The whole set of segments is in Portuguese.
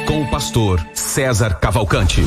com o pastor César Cavalcante.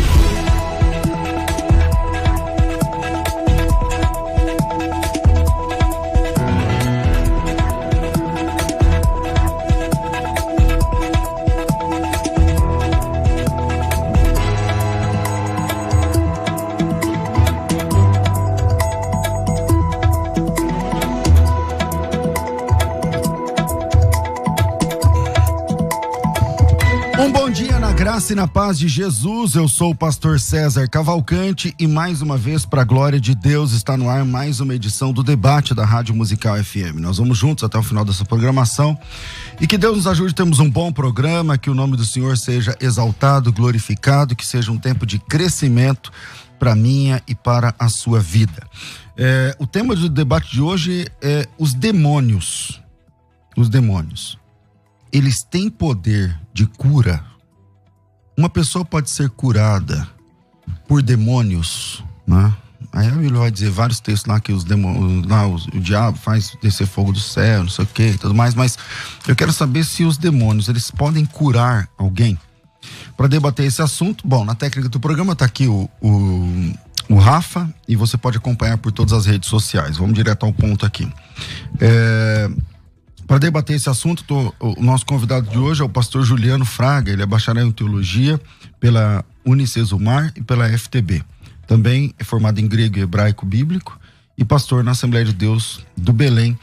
Graça e na paz de Jesus, eu sou o pastor César Cavalcante e mais uma vez, para a glória de Deus, está no ar mais uma edição do debate da Rádio Musical FM. Nós vamos juntos até o final dessa programação e que Deus nos ajude, temos um bom programa, que o nome do Senhor seja exaltado, glorificado, que seja um tempo de crescimento para minha e para a sua vida. O tema do debate de hoje é os demônios. Os demônios, eles têm poder de cura? Uma pessoa pode ser curada por demônios, né? Aí a Bíblia vai dizer vários textos lá que os demônios, lá o diabo faz descer fogo do céu, não sei o que e tudo mais, mas eu quero saber se os demônios, eles podem curar alguém. Para debater esse assunto, bom, na técnica do programa tá aqui o Rafa e você pode acompanhar por todas as redes sociais. Vamos direto ao ponto aqui. Para debater esse assunto, o nosso convidado de hoje é o pastor Juliano Fraga. Ele é bacharel em teologia pela Unicesumar e pela FTB. Também é formado em grego e hebraico bíblico e pastor na Assembleia de Deus do Belém,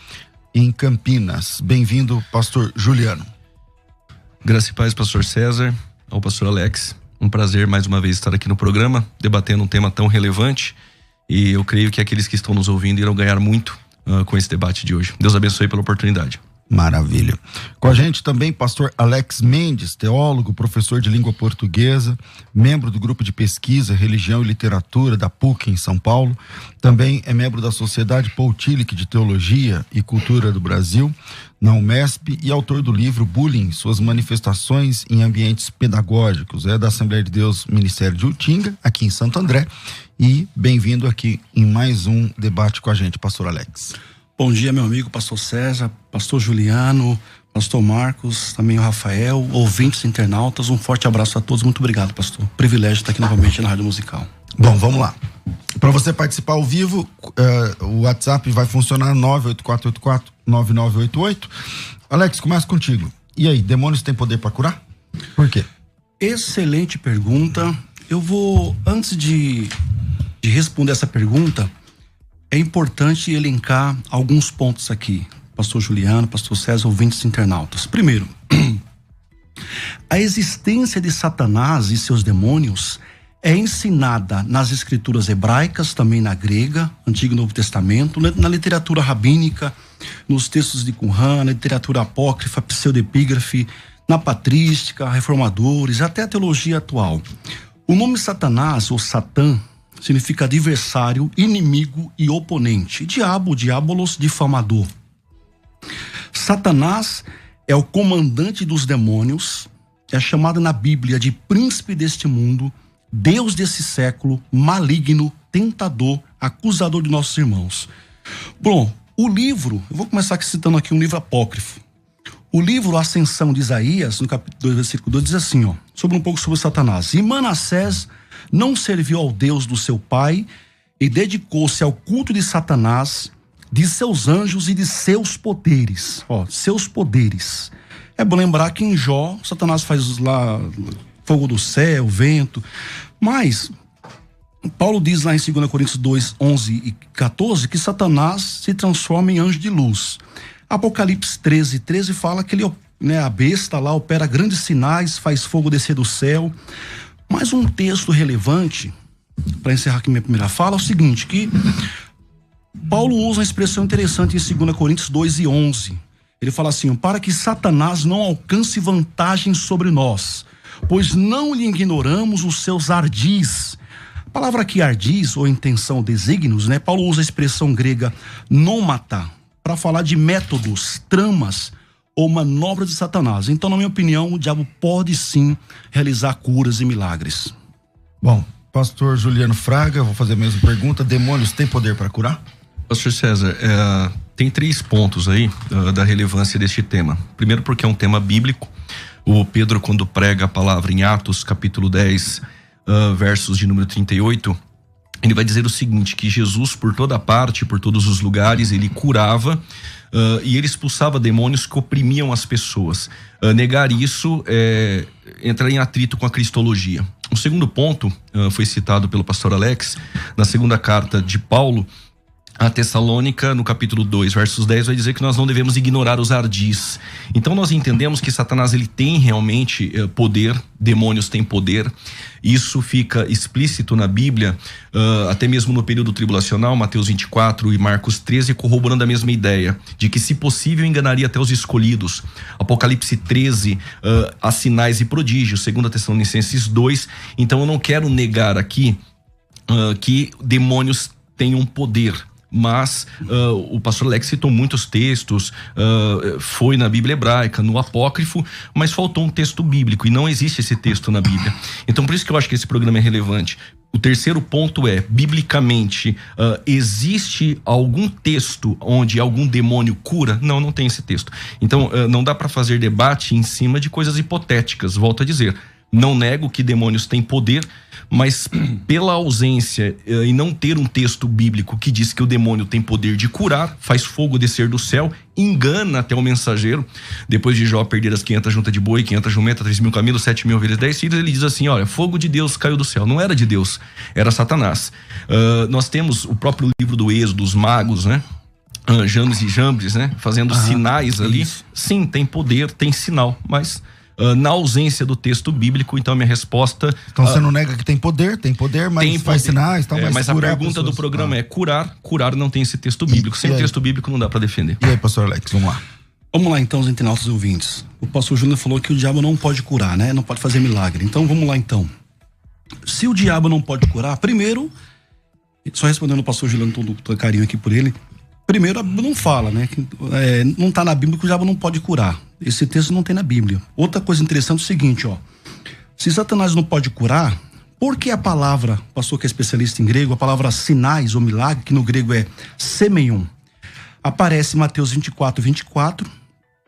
em Campinas. Bem-vindo, pastor Juliano. Graça e paz, pastor César, ao pastor Alex. Um prazer mais uma vez estar aqui no programa, debatendo um tema tão relevante. E eu creio que aqueles que estão nos ouvindo irão ganhar muito com esse debate de hoje. Deus abençoe pela oportunidade. Maravilha. Com a gente também pastor Alex Mendes, teólogo, professor de língua portuguesa, membro do grupo de pesquisa, religião e literatura da PUC em São Paulo. Também é membro da Sociedade Paul Tillich de Teologia e Cultura do Brasil, na UMESP, e autor do livro Bullying, suas manifestações em ambientes pedagógicos. É da Assembleia de Deus Ministério de Utinga, aqui em Santo André. E bem-vindo aqui em mais um debate com a gente, pastor Alex. Bom dia, meu amigo pastor César, pastor Juliano, pastor Marcos, também o Rafael, ouvintes, internautas, um forte abraço a todos, muito obrigado, pastor. Privilégio estar aqui novamente na Rádio Musical. Bom, vamos lá. Para você participar ao vivo, o WhatsApp vai funcionar 984849988. Alex, começa contigo. E aí, demônios têm poder para curar? Por quê? Excelente pergunta. Eu vou, antes de responder essa pergunta, é importante elencar alguns pontos aqui, pastor Juliano, pastor César, ouvintes internautas. Primeiro, a existência de Satanás e seus demônios é ensinada nas escrituras hebraicas, também na grega, Antigo e Novo Testamento, na literatura rabínica, nos textos de Qumran, na literatura apócrifa, pseudepígrafe, na patrística, reformadores, até a teologia atual. O nome Satanás, ou Satã, significa adversário, inimigo e oponente. Diabo, diabolos, difamador. Satanás é o comandante dos demônios, é chamado na Bíblia de príncipe deste mundo, Deus desse século, maligno, tentador, acusador de nossos irmãos. Bom, o livro, eu vou começar citando aqui um livro apócrifo. O livro Ascensão de Isaías, no capítulo 2, versículo 2, diz assim, um pouco sobre Satanás. E Manassés não serviu ao Deus do seu pai e dedicou-se ao culto de Satanás, de seus anjos e de seus poderes. Seus poderes. É bom lembrar que em Jó, Satanás faz lá fogo do céu, vento, mas Paulo diz lá em 2 Coríntios 2, 11 e 14 que Satanás se transforma em anjo de luz. Apocalipse 13, 13 fala que ele, a besta lá opera grandes sinais, faz fogo descer do céu. Mas um texto relevante, para encerrar aqui minha primeira fala, é o seguinte, que Paulo usa uma expressão interessante em 2 Coríntios 2 e 11. Ele fala assim, para que Satanás não alcance vantagem sobre nós, pois não lhe ignoramos os seus ardis. A palavra aqui ardis, ou intenção, desígnios, Paulo usa a expressão grega nômata, para falar de métodos, tramas, ou manobra de Satanás. Então, na minha opinião, o diabo pode sim realizar curas e milagres. Bom, pastor Juliano Fraga, vou fazer a mesma pergunta. Demônios têm poder para curar? Pastor César, tem 3 pontos aí da relevância deste tema. Primeiro, porque é um tema bíblico. O Pedro, quando prega a palavra em Atos, capítulo 10, versos de número 38, ele vai dizer o seguinte, que Jesus, por toda parte, por todos os lugares, ele curava e ele expulsava demônios que oprimiam as pessoas. Negar isso é entrar em atrito com a cristologia. O segundo ponto foi citado pelo pastor Alex, na segunda carta de Paulo a Tessalônica, no capítulo 2, versos 10, vai dizer que nós não devemos ignorar os ardis. Então nós entendemos que Satanás ele tem realmente poder, demônios têm poder. Isso fica explícito na Bíblia, até mesmo no período tribulacional, Mateus 24 e Marcos 13, corroborando a mesma ideia, de que se possível enganaria até os escolhidos. Apocalipse 13, há sinais e prodígios, 2 Tessalonicenses 2. Então eu não quero negar aqui que demônios têm um poder. Mas o pastor Alex citou muitos textos, foi na Bíblia hebraica, no apócrifo, mas faltou um texto bíblico e não existe esse texto na Bíblia. Então por isso que eu acho que esse programa é relevante. O terceiro ponto é, biblicamente, existe algum texto onde algum demônio cura? Não, não tem esse texto. Então não dá para fazer debate em cima de coisas hipotéticas, volto a dizer. Não nego que demônios têm poder, mas pela ausência e não ter um texto bíblico que diz que o demônio tem poder de curar, faz fogo descer do céu, engana até o mensageiro. Depois de Jó perder as 500 juntas de boi, 500 jumentas, 3.000 camelos, 7.000 ovelhas, 10 filhos, ele diz assim, olha, fogo de Deus caiu do céu. Não era de Deus, era Satanás. Nós temos o próprio livro do Êxodo, os magos, né? Janes e Jambres, né? Fazendo sinais ali. Isso. Sim, tem poder, tem sinal, mas... na ausência do texto bíblico, então a minha resposta... Então você não nega que tem poder, mas tem faz poder. Sinais, tal, mas a pergunta do programa é curar não tem esse texto bíblico. Sem texto bíblico não dá para defender. E aí, pastor Alex, vamos lá. Vamos lá então, os internautas ouvintes. O pastor Júnior falou que o diabo não pode curar, né? Não pode fazer milagre. Então vamos lá então. Se o diabo não pode curar, primeiro, só respondendo o pastor Juliano, todo carinho aqui por ele, primeiro a Bíblia não fala, né? Não está na Bíblia que o diabo não pode curar. Esse texto não tem na Bíblia. Outra coisa interessante é o seguinte, ó. Se Satanás não pode curar, por que a palavra, o pastor que é especialista em grego, a palavra sinais ou milagre, que no grego é semeion, aparece em Mateus 24,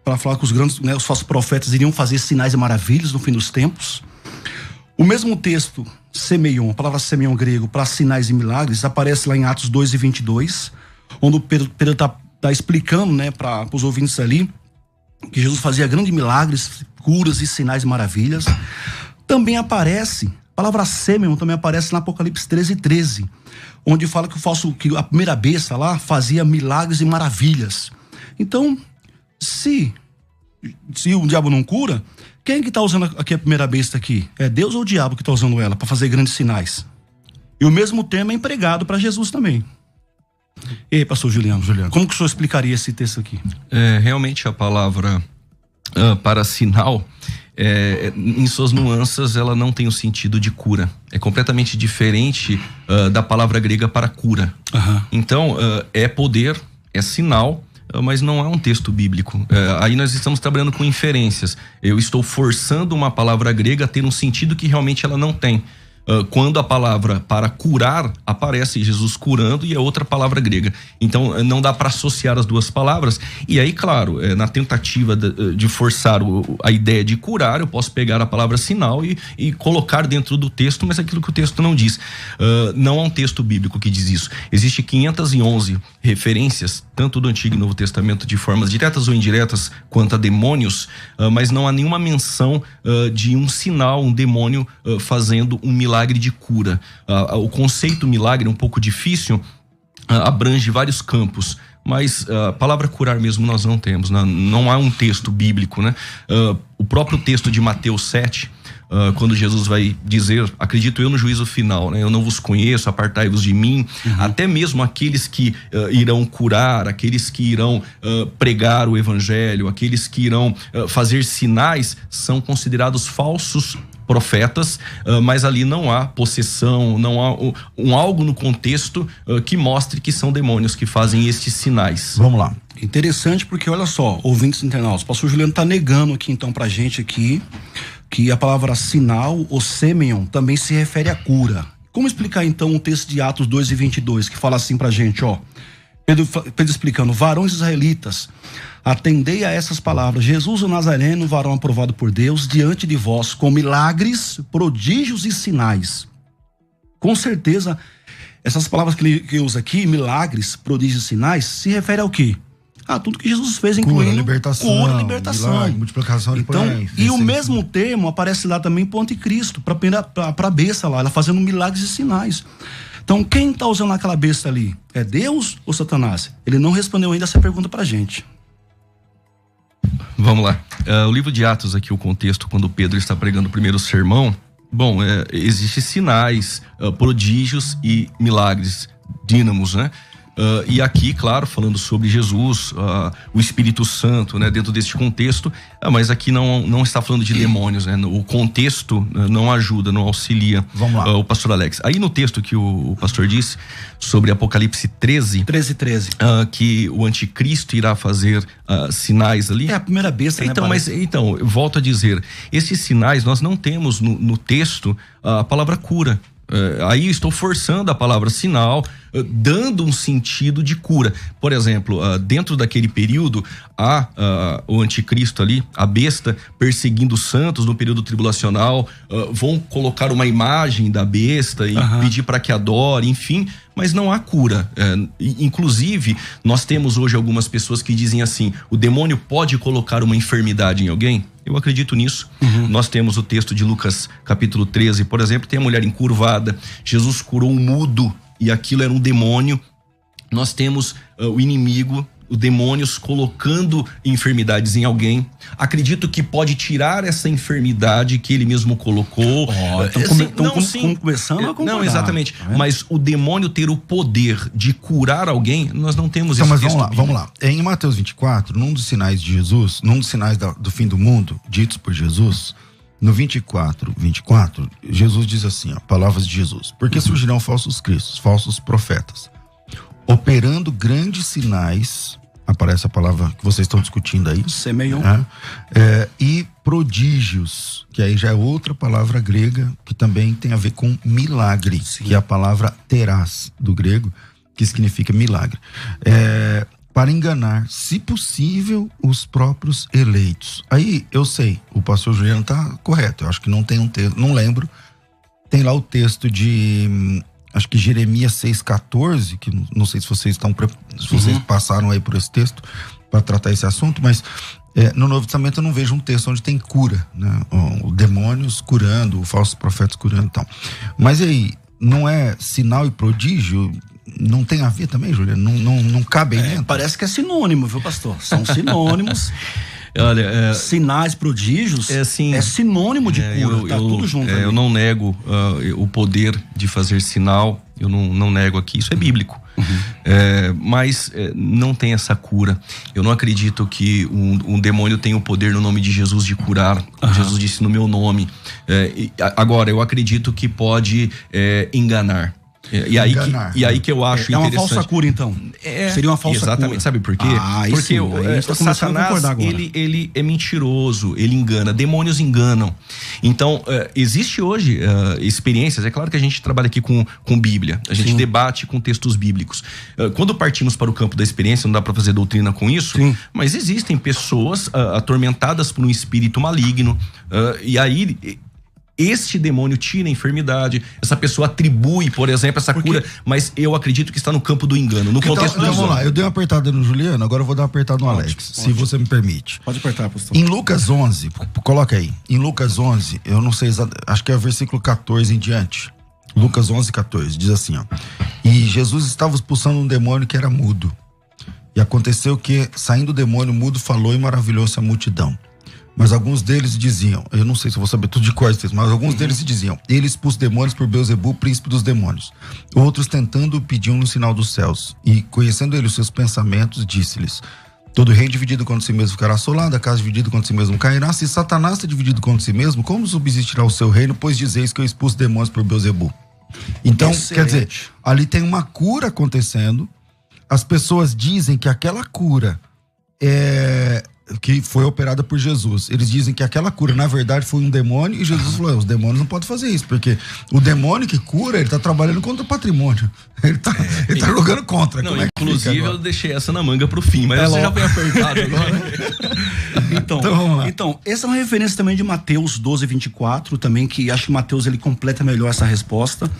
para falar que os grandes, né, os falsos profetas iriam fazer sinais e maravilhas no fim dos tempos. O mesmo texto, semeion, a palavra semeion grego, para sinais e milagres, aparece lá em Atos 2:22, onde o Pedro tá explicando, né, para os ouvintes ali, que Jesus fazia grandes milagres, curas e sinais e maravilhas. Também aparece, a palavra semeion também aparece na Apocalipse 13:13, onde fala que a primeira besta lá fazia milagres e maravilhas. Então, se o diabo não cura, quem é que está usando aqui a primeira besta aqui? É Deus ou o diabo que está usando ela para fazer grandes sinais? E o mesmo termo é empregado para Jesus também. E aí, pastor Juliano, como que o senhor explicaria esse texto aqui? Realmente a palavra para sinal, em suas nuances, ela não tem o sentido de cura. É completamente diferente da palavra grega para cura. Então, é poder, é sinal, mas não é um texto bíblico. Aí nós estamos trabalhando com inferências. Eu estou forçando uma palavra grega a ter um sentido que realmente ela não tem. Quando a palavra para curar aparece Jesus curando e é outra palavra grega. Então não dá para associar as duas palavras. E aí, claro, na tentativa de forçar a ideia de curar, eu posso pegar a palavra sinal e colocar dentro do texto, mas aquilo que o texto não diz. Não há um texto bíblico que diz isso. Existem 511 referências, tanto do Antigo e Novo Testamento, de formas diretas ou indiretas, quanto a demônios, mas não há nenhuma menção de um sinal, um demônio fazendo um milagre de cura. O conceito milagre é um pouco difícil, abrange vários campos, mas a palavra curar mesmo nós não temos, não há um texto bíblico, né? O próprio texto de Mateus 7, quando Jesus vai dizer, acredito eu no juízo final, né? Eu não vos conheço, apartai-vos de mim. Até mesmo aqueles que irão curar, aqueles que irão pregar o evangelho, aqueles que irão fazer sinais, são considerados falsos profetas, mas ali não há possessão, não há algo no contexto que mostre que são demônios que fazem estes sinais. Vamos lá. Interessante, porque olha só, ouvintes internautas, o pastor Juliano está negando aqui então pra gente aqui que a palavra sinal ou semeion também se refere à cura. Como explicar então o texto de Atos 2:22, que fala assim pra gente, ó: Pedro explicando: varões israelitas, atendei a essas palavras. Jesus o Nazareno, varão aprovado por Deus, diante de vós, com milagres, prodígios e sinais. Com certeza, essas palavras que ele usa aqui, milagres, prodígios e sinais, se refere ao quê? A tudo que Jesus fez, incluindo cura, libertação. Milagre, multiplicação de pães. E o mesmo termo aparece lá também para o anticristo, para a besta lá, ela fazendo milagres e sinais. Então, quem está usando aquela besta ali? É Deus ou Satanás? Ele não respondeu ainda essa pergunta para a gente. Vamos lá. O livro de Atos aqui, o contexto, quando Pedro está pregando o primeiro sermão, existem sinais, prodígios e milagres, dínamos, né? E aqui, claro, falando sobre Jesus, o Espírito Santo, né, dentro deste contexto, mas aqui não está falando de demônios, né? O contexto não ajuda, não auxilia. Vamos lá. O pastor Alex. Aí no texto que o pastor disse sobre Apocalipse 13, que o anticristo irá fazer sinais ali. É a primeira besta, então, né? Então, eu volto a dizer, esses sinais nós não temos no texto a palavra cura. Aí eu estou forçando a palavra sinal, dando um sentido de cura. Por exemplo, dentro daquele período, há o anticristo ali, a besta, perseguindo os santos no período tribulacional, vão colocar uma imagem da besta e pedir para que adore, enfim, mas não há cura. Inclusive, nós temos hoje algumas pessoas que dizem assim: o demônio pode colocar uma enfermidade em alguém? Eu acredito nisso. Nós temos o texto de Lucas capítulo 13, por exemplo, tem a mulher encurvada, Jesus curou um mudo e aquilo era um demônio. Nós temos o inimigo, os demônios colocando enfermidades em alguém. Acredito que pode tirar essa enfermidade que ele mesmo colocou. Começando a concordar. Não, exatamente. Mas o demônio ter o poder de curar alguém, nós não temos esse texto. Mas vamos lá. Em Mateus 24, num dos sinais de Jesus, num dos sinais do fim do mundo, ditos por Jesus, no 24, Jesus diz assim, palavras de Jesus: porque surgirão falsos cristos, falsos profetas, operando grandes sinais, aparece a palavra que vocês estão discutindo aí, semeion, e prodígios, que aí já é outra palavra grega que também tem a ver com milagre, que é a palavra terás do grego, que significa milagre, para enganar, se possível, os próprios eleitos. Aí eu sei, o pastor Juliano está correto, eu acho que não tem um texto, não lembro, tem lá o texto de acho que Jeremias 6,14, que não sei se vocês vocês passaram aí por esse texto para tratar esse assunto, mas no Novo Testamento eu não vejo um texto onde tem cura, né? O demônios curando, falsos profetas curando e tal. Mas aí, não é sinal e prodígio? Não tem a ver também, Juliano? Não cabe aí dentro? Parece que é sinônimo, viu, pastor? São sinônimos. Olha, sinais, prodígios, é sinônimo de cura, tá tudo junto. Eu não nego o poder de fazer sinal, eu não nego aqui, isso é bíblico. Mas não tem essa cura. Eu não acredito que um demônio tenha o poder no nome de Jesus de curar. Jesus disse no meu nome. Agora, eu acredito que pode enganar. E aí que eu acho interessante. É uma falsa cura, então. Seria uma falsa cura. Exatamente. Sabe por quê? Porque o Satanás, ele é mentiroso, ele engana. Demônios enganam. Então, existe hoje experiências. É claro que a gente trabalha aqui com Bíblia. A gente debate com textos bíblicos. Quando partimos para o campo da experiência, não dá para fazer doutrina com isso. Mas existem pessoas atormentadas por um espírito maligno. E aí este demônio tira a enfermidade, essa pessoa atribui, por exemplo, essa cura, mas eu acredito que está no campo do engano, no contexto do vamos lá, eu dei uma apertada no Juliano, agora eu vou dar uma apertada no Alex, se você me permite. Pode apertar, pastor. Em Lucas 11, coloca aí, em Lucas 11, eu não sei acho que é o versículo 14 em diante. Lucas 11, 14, diz assim, e Jesus estava expulsando um demônio que era mudo. E aconteceu que, saindo o demônio, mudo falou e maravilhou-se a multidão. Mas alguns deles diziam, eu não sei se eu vou saber tudo de cor, mas alguns deles diziam: ele expulsa demônios por Beelzebu, príncipe dos demônios. Outros, tentando, pediam um sinal dos céus. E, conhecendo ele os seus pensamentos, disse-lhes: todo reino dividido contra si mesmo ficará assolado, a casa dividida contra si mesmo cairá. Se Satanás está dividido contra si mesmo, como subsistirá o seu reino? Pois dizeis que eu expulso demônios por Beelzebu. Então, quer dizer, ali tem uma cura acontecendo. As pessoas dizem que aquela cura que foi operada por Jesus. Eles dizem que aquela cura, na verdade, foi um demônio, e Jesus falou, os demônios não podem fazer isso, porque o demônio que cura, ele tá trabalhando contra o patrimônio. Ele tá jogando contra. Não, inclusive eu deixei essa na manga pro fim, mas você já foi apertado agora. Então, essa é uma referência também de Mateus 12:24, também, que acho que Mateus ele completa melhor essa resposta.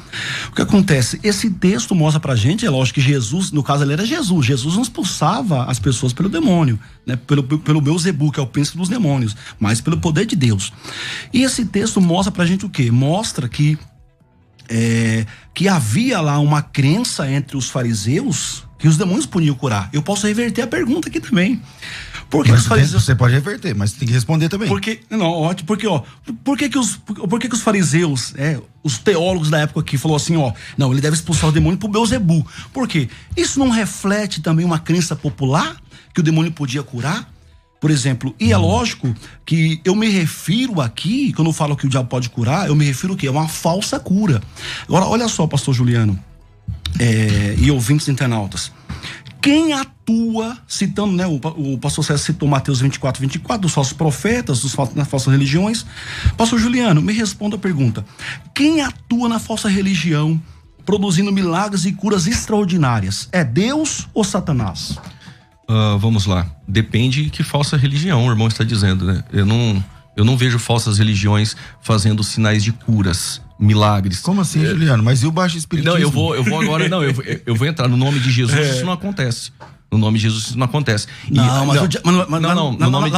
O que acontece? Esse texto mostra pra gente, é lógico que Jesus, no caso ele era Jesus não expulsava as pessoas pelo demônio, né? Pelo Beelzebul, que é o príncipe dos demônios, mas pelo poder de Deus. E esse texto mostra pra gente o quê? Mostra que havia lá uma crença entre os fariseus que os demônios podiam curar. Eu posso reverter a pergunta aqui também. Por que os fariseus... Você pode reverter, mas tem que responder também. Por que que os fariseus, os teólogos da época aqui, falou assim, não, ele deve expulsar o demônio pro Beelzebul. Por quê? Isso não reflete também uma crença popular que o demônio podia curar? Por exemplo, e é lógico que eu me refiro aqui, quando eu falo que o diabo pode curar, eu me refiro o quê? É uma falsa cura. Agora, olha só, pastor Juliano, e ouvintes internautas. Quem atua, citando, né, o pastor César citou Mateus 24:24, dos falsos profetas, das falsas religiões. Pastor Juliano, me responda a pergunta. Quem atua na falsa religião, produzindo milagres e curas extraordinárias? É Deus ou Satanás? Vamos lá. Depende de que falsa religião o irmão está dizendo, né? Eu não vejo falsas religiões fazendo sinais de curas, milagres. Como assim, Juliano? Mas e o baixo espiritismo? Não, eu vou agora, eu vou entrar no nome de Jesus, isso não acontece. No nome de Jesus isso não acontece. Lá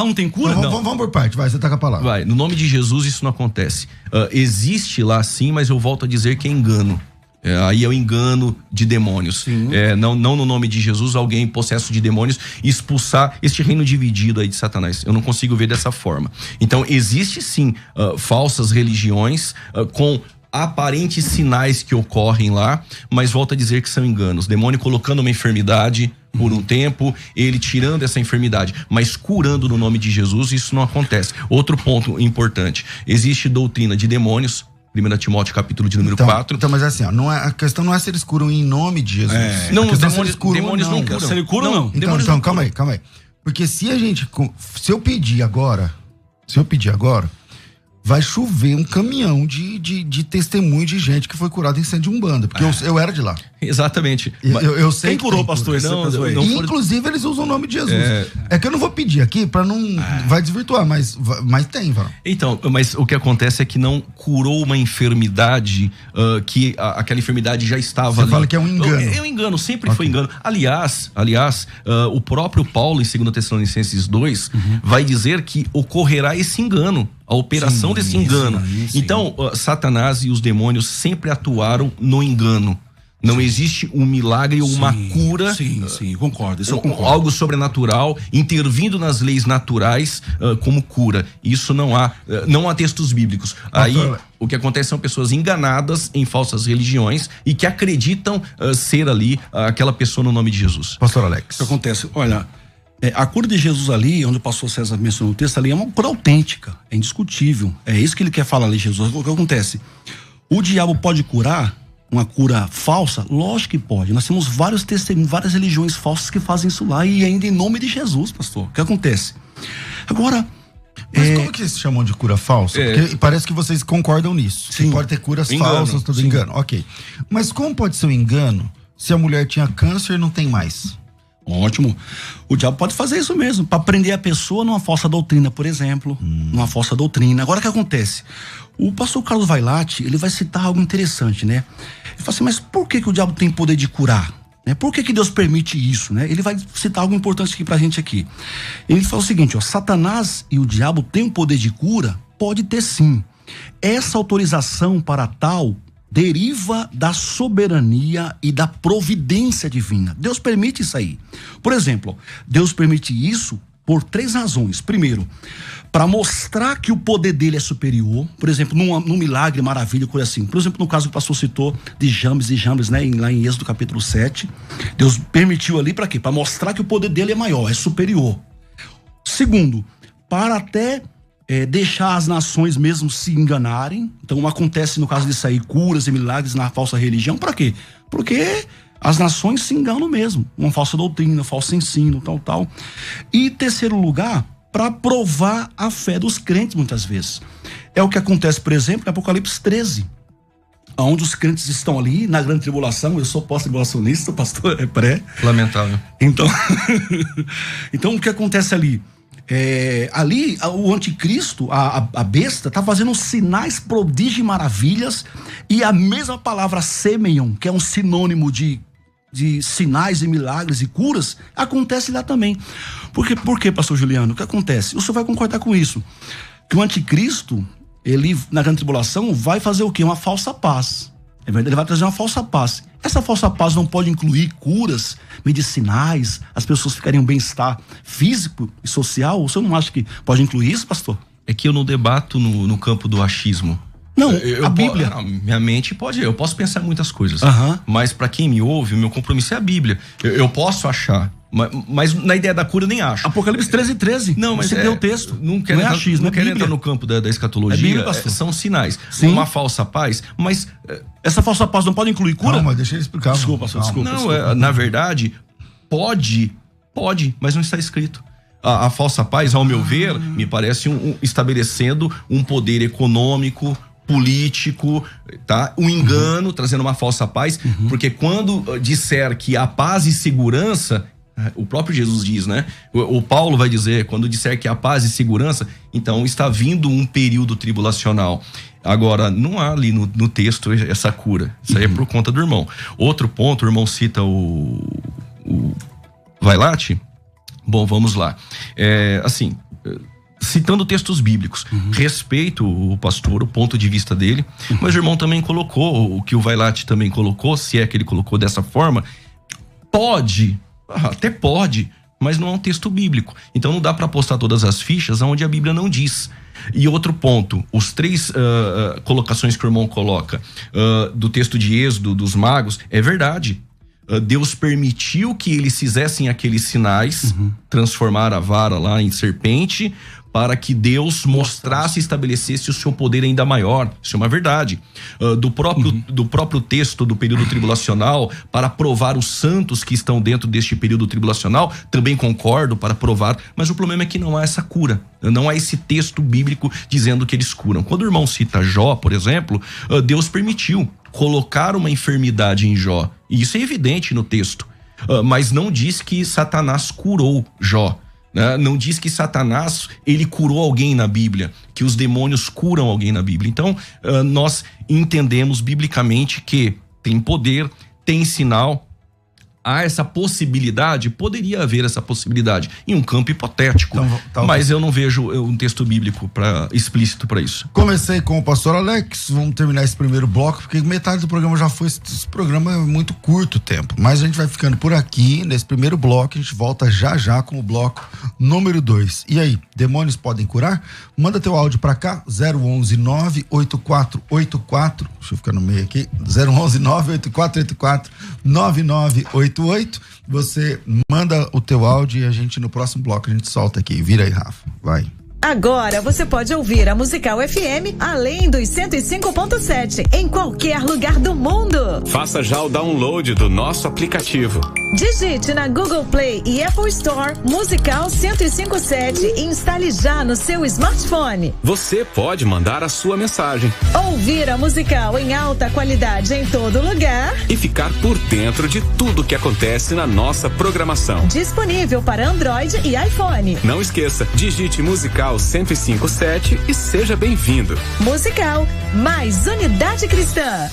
não tem cura? Vamos por parte, vai, você tá com a palavra. Vai, no nome de Jesus isso não acontece. Existe lá sim, mas eu volto a dizer que é engano. Aí é o engano de demônios. Não no nome de Jesus, alguém possesso de demônios expulsar este reino dividido aí de Satanás. Eu não consigo ver dessa forma. Então existe sim falsas religiões com aparentes sinais que ocorrem lá, mas volto a dizer que são enganos. Demônio colocando uma enfermidade por um tempo, ele tirando essa enfermidade, mas curando no nome de Jesus, isso não acontece. Outro ponto importante, existe doutrina de demônios, 1 Timóteo capítulo de número 4. Então, mas assim, a questão não é se eles curam em nome de Jesus. Não, demônios não curam. Se ele cura ou não? Então, calma aí. Porque se eu pedir agora, vai chover um caminhão de testemunho de gente que foi curada em centro de Umbanda, porque eu era de lá. Exatamente. Eu sei quem curou, pastor? Inclusive, eles usam o nome de Jesus. É que eu não vou pedir aqui pra não... Vai desvirtuar, mas tem, vai. Então, mas o que acontece é que não curou uma enfermidade que aquela enfermidade já estava ali. Você fala que é um engano. É um engano, sempre foi engano. Aliás, o próprio Paulo, em 2 Tessalonicenses 2, vai dizer que ocorrerá esse engano, a operação desse engano. Sim. Então, Satanás e os demônios sempre atuaram no engano. Não existe um milagre ou uma cura. Sim, concordo. Isso eu concordo. Algo sobrenatural, intervindo nas leis naturais como cura. Isso não há textos bíblicos. Aí o que acontece são pessoas enganadas em falsas religiões e que acreditam ser ali aquela pessoa no nome de Jesus. Pastor Alex. O que acontece? Olha, a cura de Jesus ali, onde o pastor César mencionou o texto ali, é uma cura autêntica, é indiscutível. É isso que ele quer falar ali, Jesus. O que acontece? O diabo pode curar uma cura falsa? Lógico que pode. Nós temos vários testemunhos, várias religiões falsas que fazem isso lá, e ainda em nome de Jesus, pastor. O que acontece? Agora... Mas como que eles chamam de cura falsa? Porque parece que vocês concordam nisso. Sim. Que pode ter curas falsas, tudo engano. Ok. Mas como pode ser um engano se a mulher tinha câncer e não tem mais? Ótimo. O diabo pode fazer isso mesmo, para prender a pessoa numa falsa doutrina, por exemplo. Numa falsa doutrina. Agora o que acontece? O pastor Carlos Vailate, ele vai citar algo interessante, né? Ele fala assim, mas por que o diabo tem poder de curar? Por que Deus permite isso, né? Ele vai citar algo importante aqui pra gente aqui. Ele fala o seguinte, Satanás e o diabo têm um poder de cura? Pode ter sim. Essa autorização para tal deriva da soberania e da providência divina. Deus permite isso aí. Por exemplo, Deus permite isso por 3 razões. Primeiro, para mostrar que o poder dele é superior. Por exemplo, num milagre, maravilha, coisa assim. Por exemplo, no caso que o pastor citou de Jambres, né? Lá em Êxodo capítulo 7. Deus permitiu ali para quê? Para mostrar que o poder dele é maior, é superior. Segundo, para até deixar as nações mesmo se enganarem. Então acontece no caso disso aí, curas e milagres na falsa religião. Para quê? Porque as nações se enganam mesmo. Uma falsa doutrina, falso ensino, tal. E terceiro lugar, para provar a fé dos crentes muitas vezes. É o que acontece, por exemplo, em Apocalipse 13, onde os crentes estão ali na grande tribulação. Eu sou pós-tribulacionista, o pastor é pré. Lamentável. Então, então o que acontece ali? Ali o anticristo, a besta, está fazendo sinais, prodígios e maravilhas, e a mesma palavra semeion, que é um sinônimo de sinais e milagres e curas, acontece lá também. Por quê, pastor Juliano? O que acontece? O senhor vai concordar com isso, que o anticristo, ele, na grande tribulação, vai fazer o quê? Uma falsa paz. Ele vai trazer uma falsa paz. Essa falsa paz não pode incluir curas medicinais, as pessoas ficariam bem-estar físico e social? O senhor não acha que pode incluir isso, pastor? É que eu não debato no campo do achismo. Não, a Bíblia. Minha mente pode, eu posso pensar em muitas coisas, mas para quem me ouve, o meu compromisso é a Bíblia. Eu posso achar, mas na ideia da cura eu nem acho. Apocalipse 13:13. Não, mas você deu o texto. Não quero entrar no campo da escatologia. É Bíblia, pastor. São sinais. Sim. Uma falsa paz, mas essa falsa paz não pode incluir cura? Não, mas deixa ele explicar. Desculpa, pastor. Não, na verdade, pode, mas não está escrito. A falsa paz, ao meu ver, me parece estabelecendo um poder econômico, político, tá? Um engano, trazendo uma falsa paz, porque quando disser que há paz e segurança, o próprio Jesus diz, né? O Paulo vai dizer, quando disser que há paz e segurança, então está vindo um período tribulacional. Agora, não há ali no texto essa cura. Isso aí é por conta do irmão. Outro ponto, o irmão cita o Vailate. Bom, vamos lá. Citando textos bíblicos, respeito o pastor, o ponto de vista dele, mas o irmão também colocou, o que o Vailate também colocou, se é que ele colocou dessa forma, até pode, mas não é um texto bíblico. Então não dá para apostar todas as fichas onde a Bíblia não diz. E outro ponto, os 3 colocações que o irmão coloca do texto de Êxodo, dos magos, é verdade. Deus permitiu que eles fizessem aqueles sinais, transformar a vara lá em serpente, para que Deus mostrasse e estabelecesse o seu poder ainda maior. Isso é uma verdade. Do próprio texto do período tribulacional, para provar os santos que estão dentro deste período tribulacional, também concordo, para provar, mas o problema é que não há essa cura. Não há esse texto bíblico dizendo que eles curam. Quando o irmão cita Jó, por exemplo, Deus permitiu colocar uma enfermidade em Jó. E isso é evidente no texto. Mas não diz que Satanás curou Jó. Não diz que Satanás, ele curou alguém na Bíblia, que os demônios curam alguém na Bíblia. Então, nós entendemos biblicamente que tem poder, tem sinal, há essa possibilidade, poderia haver essa possibilidade em um campo hipotético, mas eu não vejo um texto bíblico explícito para isso. Comecei com o pastor Alex, vamos terminar esse primeiro bloco, porque metade do programa já foi, esse programa é muito curto o tempo, mas a gente vai ficando por aqui, nesse primeiro bloco, a gente volta já com o bloco número 2. E aí, demônios podem curar? Manda teu áudio para cá, 011 98484, deixa eu ficar no meio aqui, 011 98484 9988. Você manda o teu áudio e a gente no próximo bloco a gente solta aqui. Vira aí, Rafa. Vai. Agora você pode ouvir a Musical FM além dos 105.7 em qualquer lugar do mundo. Faça já o download do nosso aplicativo. Digite na Google Play e Apple Store Musical 105.7 e instale já no seu smartphone. Você pode mandar a sua mensagem. Ouvir a Musical em alta qualidade em todo lugar. E ficar por dentro de tudo que acontece na nossa programação. Disponível para Android e iPhone. Não esqueça, digite Musical 105.7 e seja bem-vindo. Musical, mais unidade cristã.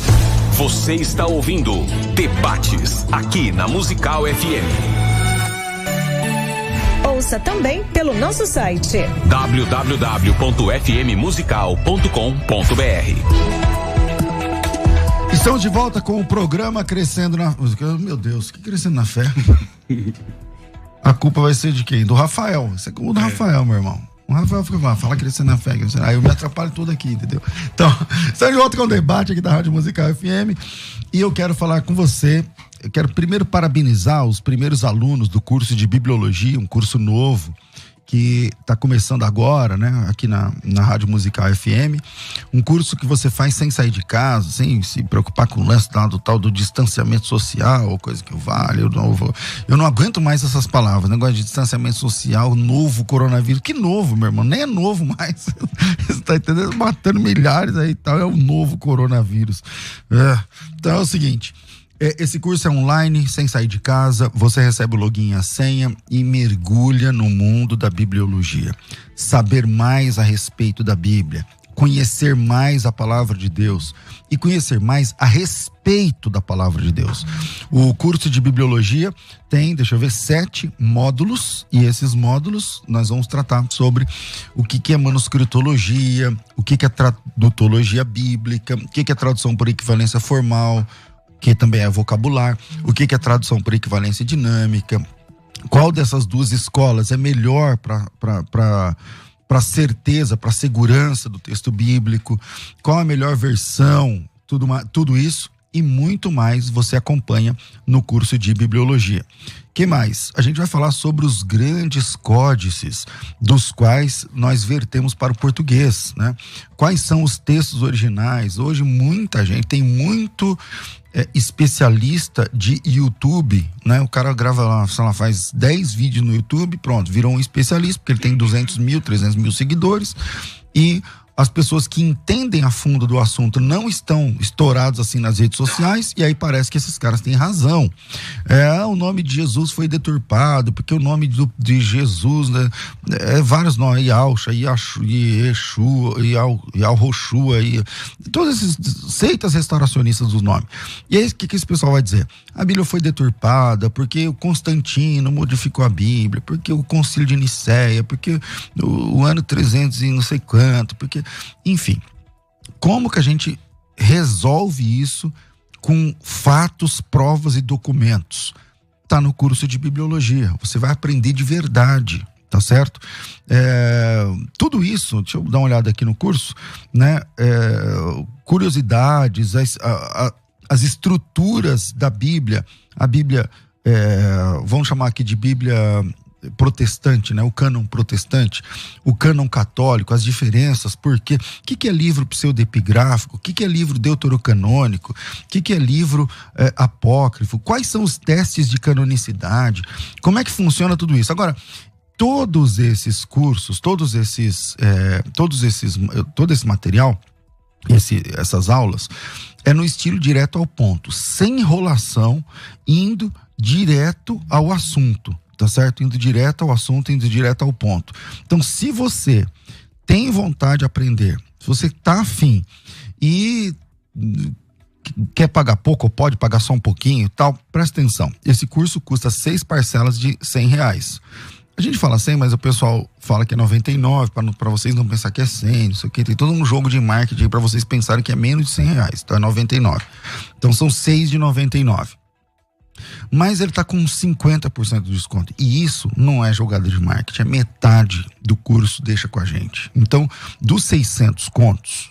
Você está ouvindo Debates, aqui na Musical FM. Ouça também pelo nosso site www.fmmusical.com.br. Estamos de volta com o programa Crescendo na... Meu Deus, que Crescendo na Fé? A culpa vai ser de quem? Do Rafael. Isso é como do Rafael, meu irmão. O Rafael fica fala Crescendo na Fé. Aí eu me atrapalho tudo aqui, entendeu? Então, estamos de volta com o debate aqui da Rádio Musical FM. E eu quero falar com você. Eu quero primeiro parabenizar os primeiros alunos do curso de Bibliologia, um curso novo, que está começando agora, né, aqui na Rádio Musical FM, um curso que você faz sem sair de casa, sem se preocupar com o lance do tal do distanciamento social, ou coisa que vale, eu não aguento mais essas palavras, negócio de distanciamento social, novo coronavírus, que novo, meu irmão, nem é novo mais, você tá entendendo? Matando milhares aí e tal, é o novo coronavírus. Então é o seguinte, esse curso é online, sem sair de casa, você recebe o login e a senha e mergulha no mundo da bibliologia. Saber mais a respeito da Bíblia, conhecer mais a palavra de Deus e conhecer mais a respeito da palavra de Deus. O curso de bibliologia tem, 7 módulos, e esses módulos nós vamos tratar sobre o que é manuscritologia, o que é tradutologia bíblica, o que é tradução por equivalência formal, que também é vocabular, o que é tradução por equivalência dinâmica, qual dessas duas escolas é melhor para certeza, para segurança do texto bíblico, qual a melhor versão, tudo isso e muito mais você acompanha no curso de bibliologia. Que mais? A gente vai falar sobre os grandes códices dos quais nós vertemos para o português, né? Quais são os textos originais? Hoje muita gente, tem muito especialista de YouTube, né? O cara grava lá, sei lá, faz 10 vídeos no YouTube, pronto, virou um especialista, porque ele tem 200 mil, 300 mil seguidores, e as pessoas que entendem a fundo do assunto não estão estourados assim nas redes sociais, e aí parece que esses caras têm razão. O nome de Jesus foi deturpado, porque o nome de Jesus, né, vários nomes, Yalcha, Yeshua, Yalroshua, todas essas seitas restauracionistas dos nomes. E aí o que esse pessoal vai dizer? A Bíblia foi deturpada porque o Constantino modificou a Bíblia, porque o Concílio de Nicéia, porque o ano 300 e não sei quanto, porque... Enfim, como que a gente resolve isso com fatos, provas e documentos? Tá no curso de bibliologia, você vai aprender de verdade, tá certo? Tudo isso, deixa eu dar uma olhada aqui no curso, né? Curiosidades, as estruturas da Bíblia, a Bíblia, vamos chamar aqui de Bíblia protestante, né? O cânon protestante, o cânon católico, as diferenças, porque o que é livro pseudepigráfico, o que é livro deuterocanônico, o que é livro apócrifo, quais são os testes de canonicidade, como é que funciona tudo isso. Agora, todos esses cursos, todo esse material, essas aulas, é no estilo direto ao ponto, sem enrolação, indo direto ao assunto. Tá certo? Indo direto ao assunto, indo direto ao ponto. Então, se você tem vontade de aprender, se você tá afim e quer pagar pouco ou pode pagar só um pouquinho e tal, presta atenção. Esse curso custa 6 parcelas de R$100. A gente fala 100, mas o pessoal fala que é 99, para vocês não pensar que é 100, não sei o que. Tem todo um jogo de marketing para vocês pensarem que é menos de R$100. Então é 99. Então são 6 de 99. Mas ele está com 50% de desconto. E isso não é jogada de marketing, é metade do curso, deixa com a gente. Então, dos 600 contos,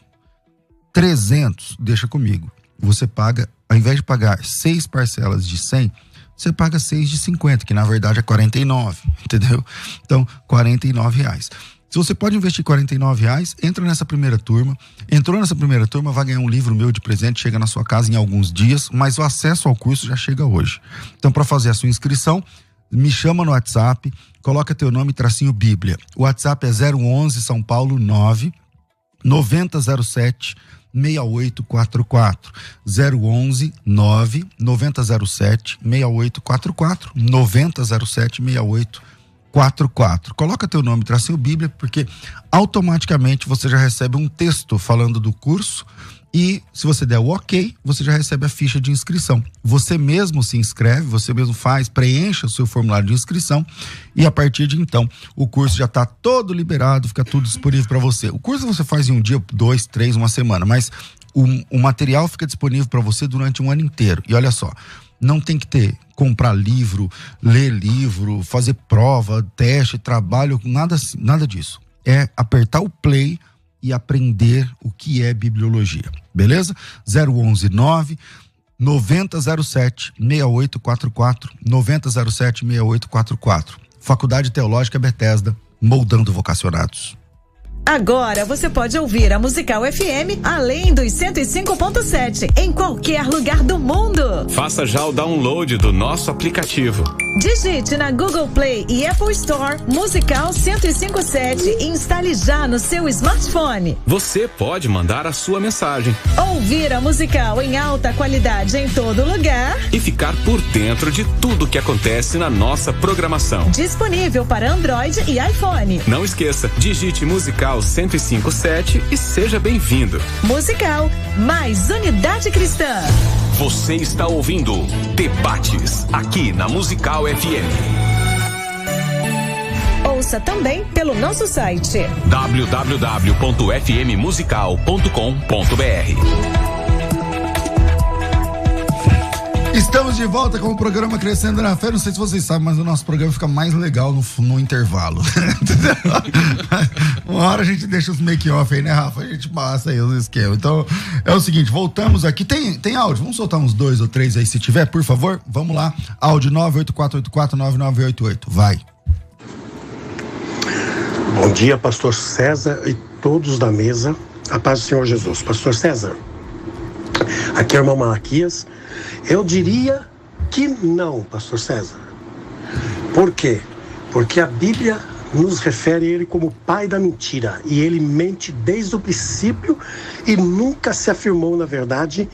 300 deixa comigo. Você paga, ao invés de pagar 6 parcelas de 100, você paga 6 de 50, que na verdade é 49, entendeu? Então, R$49. Se você pode investir R$49, entra nessa primeira turma. Entrou nessa primeira turma, vai ganhar um livro meu de presente, chega na sua casa em alguns dias, mas o acesso ao curso já chega hoje. Então, para fazer a sua inscrição, me chama no WhatsApp, coloca teu nome / Bíblia. O WhatsApp é 011 São Paulo 9 9007 6844. 011 9 9007 6844. 9007 6844. Coloca teu nome, / Bíblia, porque automaticamente você já recebe um texto falando do curso e se você der o ok, você já recebe a ficha de inscrição. Você mesmo se inscreve, você mesmo preenche o seu formulário de inscrição e a partir de então o curso já está todo liberado, fica tudo disponível para você. O curso você faz em um dia, 2, 3, uma semana, mas o material fica disponível para você durante um ano inteiro. E olha só, não tem que comprar livro, ler livro, fazer prova, teste, trabalho, nada disso. É apertar o play e aprender o que é bibliologia, beleza? 011 9 9007 6844, 9007 6844. Faculdade Teológica Bethesda, moldando vocacionados. Agora você pode ouvir a Musical FM além dos 105.7 em qualquer lugar do mundo. Faça já o download do nosso aplicativo. Digite na Google Play e Apple Store Musical 105.7 e instale já no seu smartphone. Você pode mandar a sua mensagem. Ouvir a Musical em alta qualidade em todo lugar. E ficar por dentro de tudo que acontece na nossa programação. Disponível para Android e iPhone. Não esqueça, digite Musical 105.7 e seja bem-vindo. Musical, mais unidade cristã. Você está ouvindo Debates, aqui na Musical FM. Ouça também pelo nosso site www.fmmusical.com.br. Estamos de volta com o programa Crescendo na Fé. Não sei se vocês sabem, mas o nosso programa fica mais legal no intervalo. Uma hora a gente deixa os make-off aí, né, Rafa? A gente passa aí os esquemas. Então, é o seguinte, voltamos aqui. Tem áudio? Vamos soltar uns 2 ou 3 aí, se tiver, por favor? Vamos lá. Áudio 984849988. Vai. Bom dia, pastor César e todos da mesa. A paz do Senhor Jesus. Pastor César, aqui é o irmão Malaquias. Eu diria que não, pastor César. Por quê? Porque a Bíblia nos refere a ele como pai da mentira. E ele mente desde o princípio e nunca se afirmou na verdade,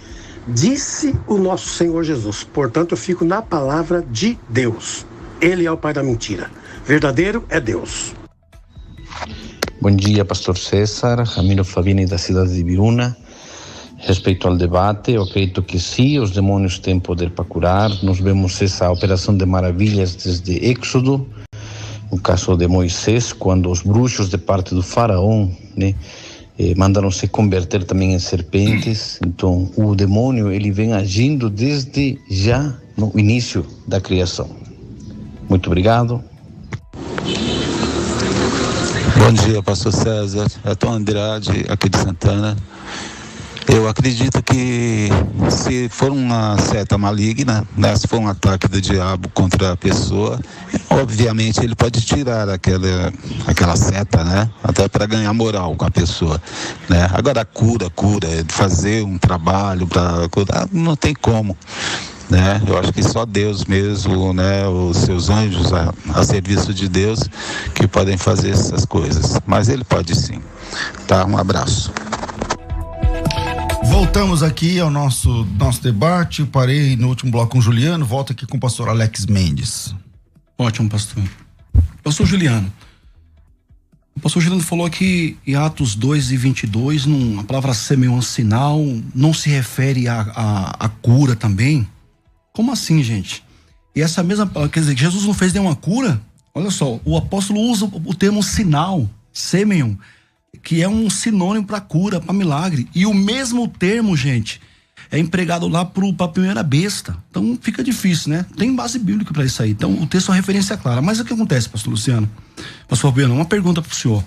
disse o nosso Senhor Jesus. Portanto, eu fico na palavra de Deus. Ele é o pai da mentira. Verdadeiro é Deus. Bom dia, pastor César, Ramiro Favini da cidade de Biruna. Respeito ao debate, eu acredito que sim, os demônios têm poder para curar. Nós vemos essa operação de maravilhas desde Éxodo, no caso de Moisés, quando os bruxos de parte do faraó, né, mandaram se converter também em serpentes. Então, o demônio ele vem agindo desde já no início da criação. Muito obrigado. Bom dia, pastor César. É Tom Andrade, aqui de Santana. Eu acredito que se for uma seta maligna, né, se for um ataque do diabo contra a pessoa, obviamente ele pode tirar aquela seta, né, até para ganhar moral com a pessoa, né. Agora a cura, fazer um trabalho para curar, não tem como, né. Eu acho que só Deus mesmo, né, os seus anjos a serviço de Deus que podem fazer essas coisas, mas ele pode sim. Tá, um abraço. Voltamos aqui ao nosso debate. Parei no último bloco com o Juliano. Volto aqui com o pastor Alex Mendes. Ótimo, pastor. Pastor Juliano. O pastor Juliano falou que em Atos 2:22, a palavra semeou sinal, não se refere à cura também. Como assim, gente? E essa mesma, quer dizer, Jesus não fez nenhuma cura? Olha só, o apóstolo usa o termo sinal, semeion, que é um sinônimo para cura, para milagre. E o mesmo termo, gente, é empregado lá para a primeira besta. Então fica difícil, né? Tem base bíblica para isso aí. Então o texto é uma referência clara. Mas o que acontece, pastor Luciano? Pastor Fabiano, uma pergunta para o senhor.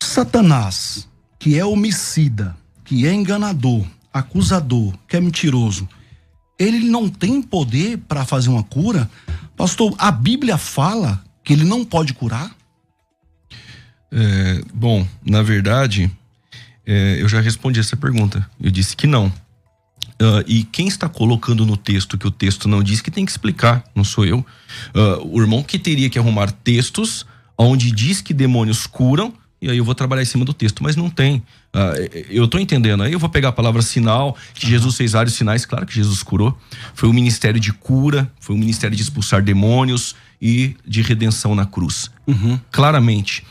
Satanás, que é homicida, que é enganador, acusador, que é mentiroso, ele não tem poder para fazer uma cura? Pastor, a Bíblia fala que ele não pode curar? Bom, na verdade, eu já respondi essa pergunta. Eu disse que não. E quem está colocando no texto que o texto não diz, que tem que explicar, não sou eu. O irmão que teria que arrumar textos onde diz que demônios curam, e aí eu vou trabalhar em cima do texto, mas não tem. Eu tô entendendo. Aí eu vou pegar a palavra sinal, que Jesus fez vários sinais, claro que Jesus curou. Foi um ministério de cura, foi um ministério de expulsar demônios e de redenção na cruz. Claramente.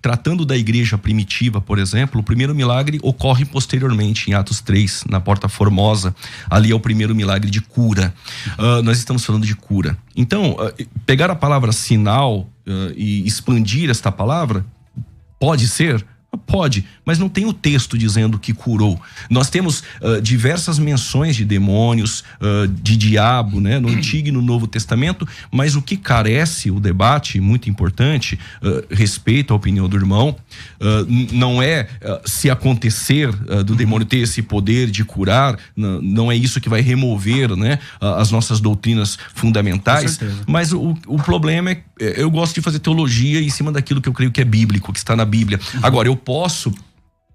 Tratando da igreja primitiva, por exemplo, o primeiro milagre ocorre posteriormente, em Atos 3, na Porta Formosa. Ali é o primeiro milagre de cura. Nós estamos falando de cura. Então, pegar a palavra sinal e expandir esta palavra, pode ser? Pode, mas não tem o texto dizendo que curou. Nós temos diversas menções de demônios, de diabo, né, no Antigo e no Novo Testamento, mas o que carece o debate, muito importante, respeito à opinião do irmão, não é se acontecer do demônio ter esse poder de curar, não é isso que vai remover, né, as nossas doutrinas fundamentais, mas o problema é, eu gosto de fazer teologia em cima daquilo que eu creio que é bíblico, que está na Bíblia. Agora, eu posso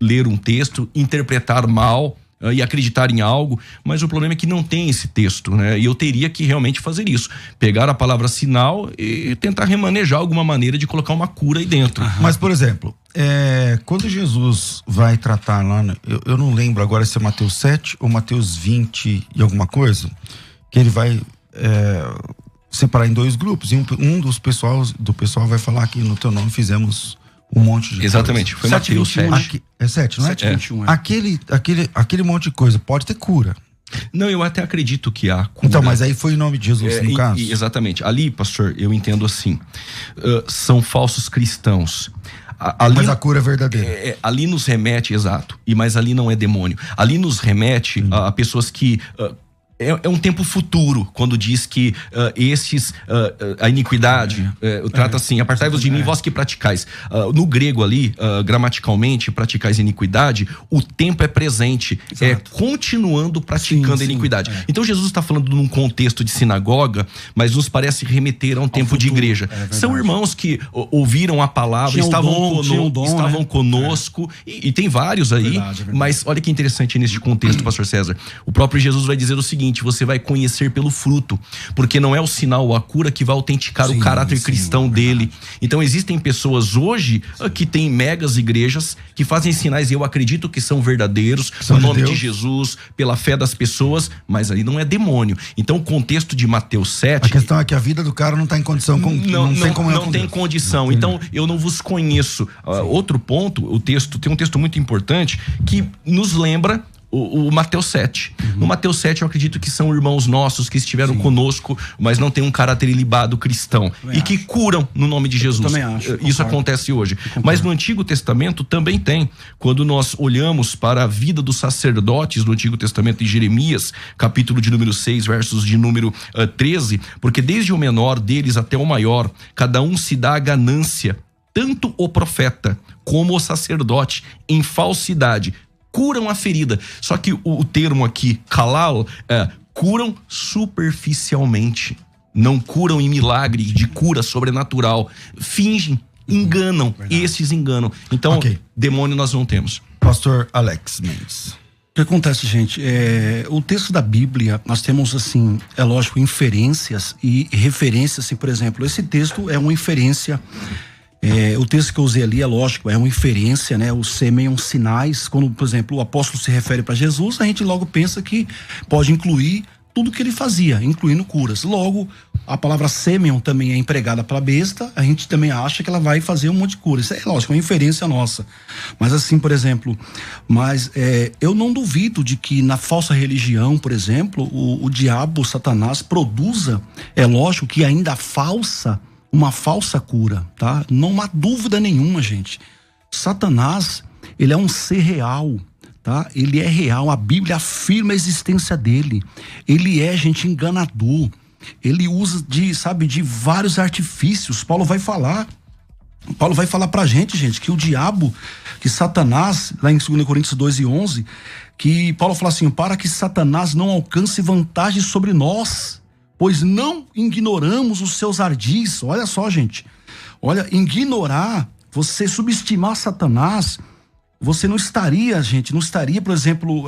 ler um texto, interpretar mal e acreditar em algo, mas o problema é que não tem esse texto, né? E eu teria que realmente fazer isso, pegar a palavra sinal e tentar remanejar alguma maneira de colocar uma cura aí dentro. Mas, por exemplo, quando Jesus vai tratar lá, eu não lembro agora se é Mateus 7 ou Mateus 20 e alguma coisa, que ele vai separar em 2 grupos, e um do pessoal vai falar que no teu nome fizemos um monte de Exatamente, coisa. foi Mateus 7. É 7, não é? 7:21, Aquele monte de coisa pode ter cura. Não, eu até acredito que há cura. Então, mas aí foi em nome de Jesus, no caso? Exatamente. Ali, pastor, eu entendo assim, são falsos cristãos. Mas a cura é verdadeira. Ali nos remete, exato, mas ali não é demônio. Ali nos remete a pessoas que... É um tempo futuro, quando diz que a iniquidade, trata assim, apartai-vos de mim, vós que praticais. No grego ali, gramaticalmente, praticais iniquidade, o tempo é presente, continuando praticando a iniquidade. Então Jesus está falando num contexto de sinagoga, mas nos parece remeter a um tempo de igreja. São irmãos que ouviram a palavra, estavam conosco, e tem vários aí, mas olha que interessante neste contexto, pastor César. O próprio Jesus vai dizer o seguinte: você vai conhecer pelo fruto, porque não é o sinal ou a cura que vai autenticar o caráter cristão dele. Então existem pessoas hoje que têm megas igrejas que fazem sinais, e eu acredito que são verdadeiros, no nome de Jesus, pela fé das pessoas, mas aí não é demônio. Então o contexto de Mateus 7... A questão é que a vida do cara não está em condição, não tem condição. Então eu não vos conheço. Outro ponto, tem um texto muito importante que nos lembra o Mateus 7. No Mateus 7 eu acredito que são irmãos nossos que estiveram conosco, mas não tem um caráter ilibado cristão e que curam no nome de Jesus. Eu também acho. Isso acontece hoje. Mas no Antigo Testamento também tem. Quando nós olhamos para a vida dos sacerdotes no Antigo Testamento, em Jeremias, capítulo de número 6, versos de número 13, porque desde o menor deles até o maior, cada um se dá a ganância, tanto o profeta como o sacerdote, em falsidade, curam a ferida. Só que o termo aqui, halal, curam superficialmente. Não curam em milagre de cura sobrenatural. Fingem, enganam. Esses enganam. Então, demônio nós não temos. Pastor Alex Mendes. O que acontece, gente? O texto da Bíblia, nós temos, assim, é lógico, inferências e referências. Assim, por exemplo, esse texto é uma inferência. O texto que eu usei ali, é lógico, é uma inferência, né? Os semeiam sinais. Quando, por exemplo, o apóstolo se refere para Jesus, a gente logo pensa que pode incluir tudo que ele fazia, incluindo curas. Logo, a palavra semeiam também é empregada para a besta, a gente também acha que ela vai fazer um monte de cura. Isso é lógico, é uma inferência nossa. Mas assim, por exemplo, eu não duvido de que na falsa religião, por exemplo, o diabo, o Satanás, produza, é lógico que ainda uma falsa cura, tá? Não há dúvida nenhuma, gente. Satanás, ele é um ser real, tá? Ele é real, a Bíblia afirma a existência dele. Ele é, gente, enganador. Ele usa de vários artifícios. Paulo vai falar pra gente, que o diabo, que Satanás, lá em 2 Coríntios 2:11, que Paulo fala assim: para que Satanás não alcance vantagem sobre nós, pois não ignoramos os seus ardis. Olha só, gente. Olha, ignorar, você subestimar Satanás, você não estaria, por exemplo,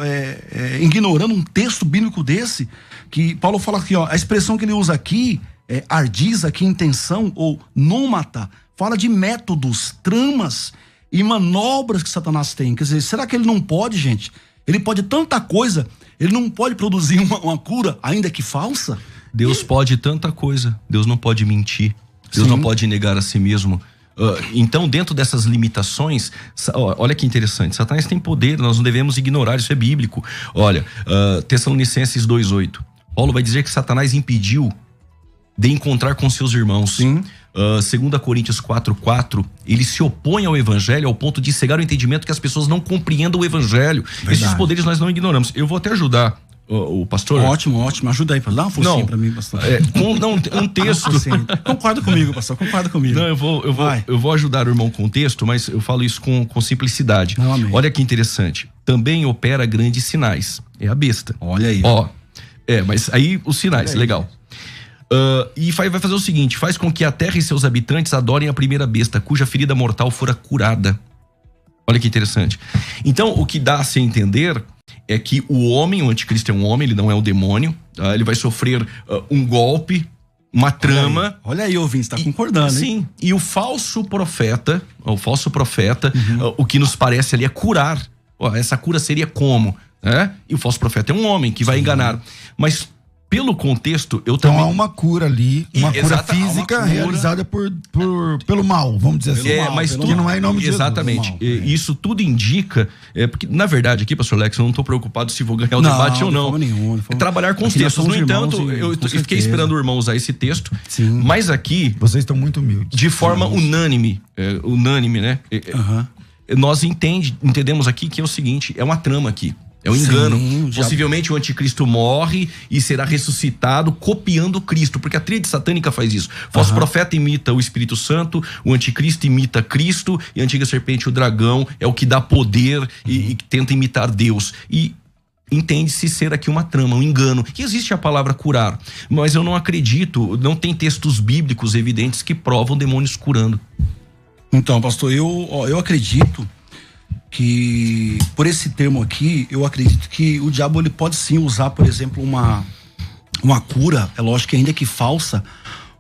ignorando um texto bíblico desse, que Paulo fala aqui, ó, a expressão que ele usa aqui, ardis, aqui, intenção, ou nômata, fala de métodos, tramas e manobras que Satanás tem. Quer dizer, será que ele não pode, gente? Ele pode tanta coisa, ele não pode produzir uma cura, ainda que falsa? Deus pode tanta coisa, Deus não pode mentir, Deus não pode negar a si mesmo. Então, dentro dessas limitações, olha que interessante, Satanás tem poder, nós não devemos ignorar, isso é bíblico. Olha, Tessalonicenses 2:8, Paulo vai dizer que Satanás impediu de encontrar com seus irmãos. 2 Coríntios 4:4, ele se opõe ao evangelho ao ponto de cegar o entendimento que as pessoas não compreendam o evangelho. Verdade. Esses poderes nós não ignoramos. Eu vou até ajudar o pastor. Ótimo. Ajuda aí, dá uma forcinha pra mim, pastor. Um texto. Concorda comigo, pastor, concorda comigo. Não, eu vou ajudar o irmão com o texto, mas eu falo isso com simplicidade. Não, olha que interessante. Também opera grandes sinais. É a besta. Olha aí. Mas aí os sinais, legal. E vai fazer o seguinte: faz com que a terra e seus habitantes adorem a primeira besta, cuja ferida mortal fora curada. Olha que interessante. Então, o que dá a se entender é que o homem, o anticristo é um homem, ele não é um demônio, tá? Ele vai sofrer um golpe, uma trama. Olha aí, ouvinte, tá concordando, hein? Sim, e o falso profeta, o que nos parece ali é curar. Essa cura seria como? E o falso profeta é um homem que vai enganar. Mas pelo contexto, eu também... Então há uma cura ali, uma cura física realizada pelo mal, vamos dizer assim. Mas que não é em nome de Jesus. Exatamente. Isso tudo indica, porque na verdade aqui, pastor Alex, eu não estou preocupado se vou ganhar o debate ou não. É trabalhar com os textos. No entanto, eu fiquei esperando o irmão usar esse texto. Sim. Mas aqui... Vocês estão muito humildes. De forma unânime, né? Nós entendemos aqui que é o seguinte, é uma trama aqui. É um engano. Possivelmente o anticristo morre e será ressuscitado copiando Cristo, porque a tríade satânica faz isso. O falso profeta imita o Espírito Santo, o anticristo imita Cristo, e a antiga serpente, o dragão, é o que dá poder e tenta imitar Deus. E entende-se ser aqui uma trama, um engano. E existe a palavra curar, mas eu não acredito, não tem textos bíblicos evidentes que provam demônios curando. Então, pastor, eu acredito que, por esse termo aqui, eu acredito que o diabo ele pode sim usar, por exemplo, uma cura, é lógico que ainda que falsa,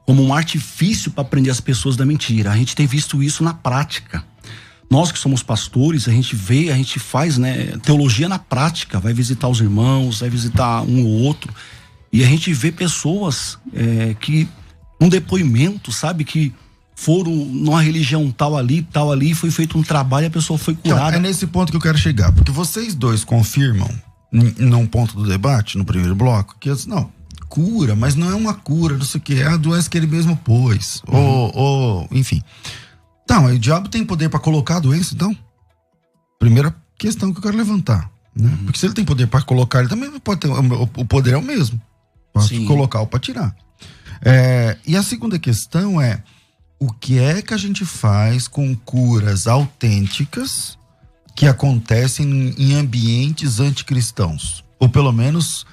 como um artifício para prender as pessoas da mentira. A gente tem visto isso na prática. Nós que somos pastores, a gente faz, né, teologia na prática, vai visitar os irmãos, vai visitar um ou outro, e a gente vê pessoas que, um depoimento, sabe, que foram numa religião tal ali, foi feito um trabalho e a pessoa foi curada. Então, é nesse ponto que eu quero chegar, porque vocês dois confirmam, num ponto do debate, no primeiro bloco, que não, cura, mas não é uma cura, não sei o que, é a doença que ele mesmo pôs, enfim. Então, o diabo tem poder para colocar a doença, então? Primeira questão que eu quero levantar, né? Porque se ele tem poder para colocar, ele também pode ter, o poder é o mesmo, para colocar ou para tirar. E a segunda questão é, o que é que a gente faz com curas autênticas que acontecem em ambientes anticristãos? Ou pelo menos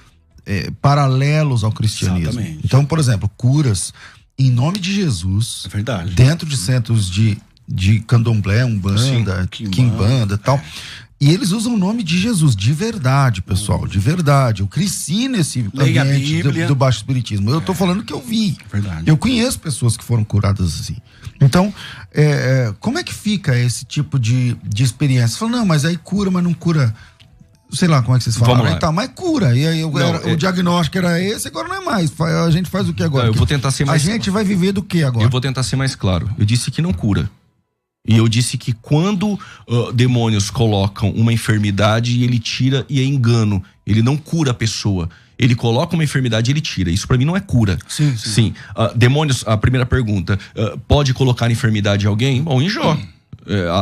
paralelos ao cristianismo. Exatamente. Então, por exemplo, curas em nome de Jesus. É verdade. Dentro de centros de candomblé, umbanda, quimbanda e tal. E eles usam o nome de Jesus, de verdade, pessoal, de verdade. Eu cresci nesse ambiente do baixo espiritismo. Eu tô falando que eu vi. Verdade. Eu conheço pessoas que foram curadas assim. Então, como é que fica esse tipo de experiência? Você fala, não, mas aí cura, mas não cura... Sei lá como é que vocês falam. Aí tá, mas cura. E aí o diagnóstico era esse, agora não é mais. A gente faz o que agora? Eu vou tentar ser mais... A gente vai viver do que agora? Eu vou tentar ser mais claro. Eu disse que não cura. E eu disse que quando demônios colocam uma enfermidade, ele tira e é engano. Ele não cura a pessoa. Ele coloca uma enfermidade e ele tira. Isso pra mim não é cura. Sim. Demônios, a primeira pergunta, pode colocar enfermidade em alguém? Bom, em Jó.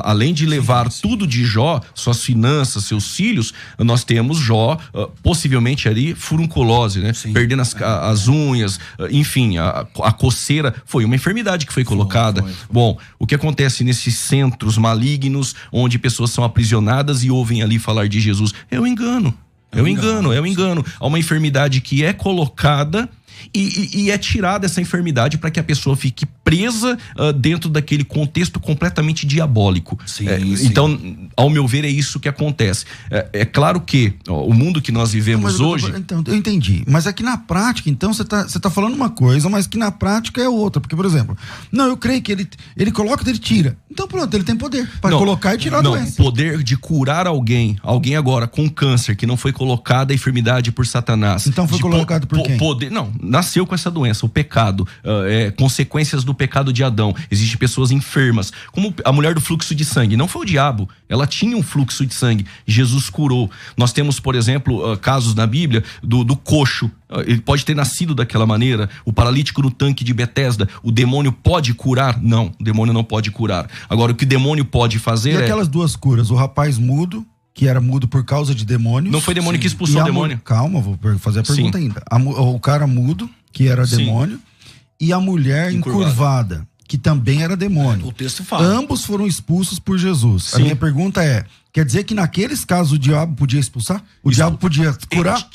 Além de levar tudo de Jó, suas finanças, seus filhos, nós temos Jó, possivelmente ali, furunculose, né? Perdendo as unhas, enfim, a coceira. Foi uma enfermidade que foi colocada. Foi. Bom, o que acontece nesses centros malignos, onde pessoas são aprisionadas e ouvem ali falar de Jesus? É um engano. É um engano. Há uma enfermidade que é colocada e é tirada essa enfermidade para que a pessoa fique presa dentro daquele contexto completamente diabólico. Então, ao meu ver, é isso que acontece. É claro que o mundo que nós vivemos hoje... Então, eu entendi. Mas aqui na prática, então, você tá falando uma coisa, mas que na prática é outra. Porque, por exemplo, eu creio que ele coloca e ele tira. Então, pronto, ele tem poder para colocar e tirar a doença. Poder de curar alguém agora com câncer, que não foi colocada a enfermidade por Satanás. Então foi colocado por quem? Nasceu com essa doença, o pecado, consequências do pecado de Adão. Existem pessoas enfermas, como a mulher do fluxo de sangue. Não foi o diabo, ela tinha um fluxo de sangue. Jesus curou. Nós temos, por exemplo, casos na Bíblia do coxo. Ele pode ter nascido daquela maneira. O paralítico no tanque de Betesda. O demônio pode curar? Não, o demônio não pode curar. Agora, o que o demônio pode fazer e aquelas duas curas, o rapaz mudo, que era mudo por causa de demônios. Não foi demônio que expulsou o demônio. Calma, vou fazer a pergunta ainda. O cara mudo, que era demônio, e a mulher encurvada, que também era demônio. O texto fala. Ambos foram expulsos por Jesus. Sim. A minha pergunta é, quer dizer que naqueles casos o diabo podia expulsar? O diabo podia curar?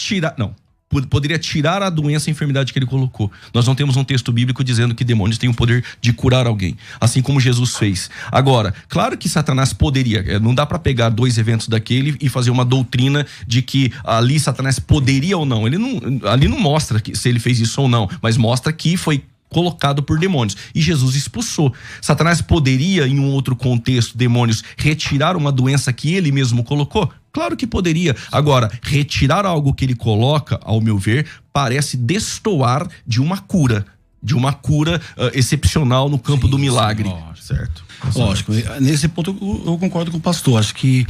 Poderia tirar a doença e a enfermidade que ele colocou. Nós não temos um texto bíblico dizendo que demônios têm o poder de curar alguém, assim como Jesus fez. Agora, claro que Satanás poderia, não dá para pegar dois eventos daquele e fazer uma doutrina de que ali Satanás poderia ou não. Ali não mostra se ele fez isso ou não, mas mostra que foi colocado por demônios. E Jesus expulsou. Satanás poderia, em um outro contexto, demônios, retirar uma doença que ele mesmo colocou? Claro que poderia. Agora, retirar algo que ele coloca, ao meu ver, parece destoar de uma cura. De uma cura excepcional no campo do milagre. Lógico. Certo. Lógico. Nesse ponto eu concordo com o pastor. Acho que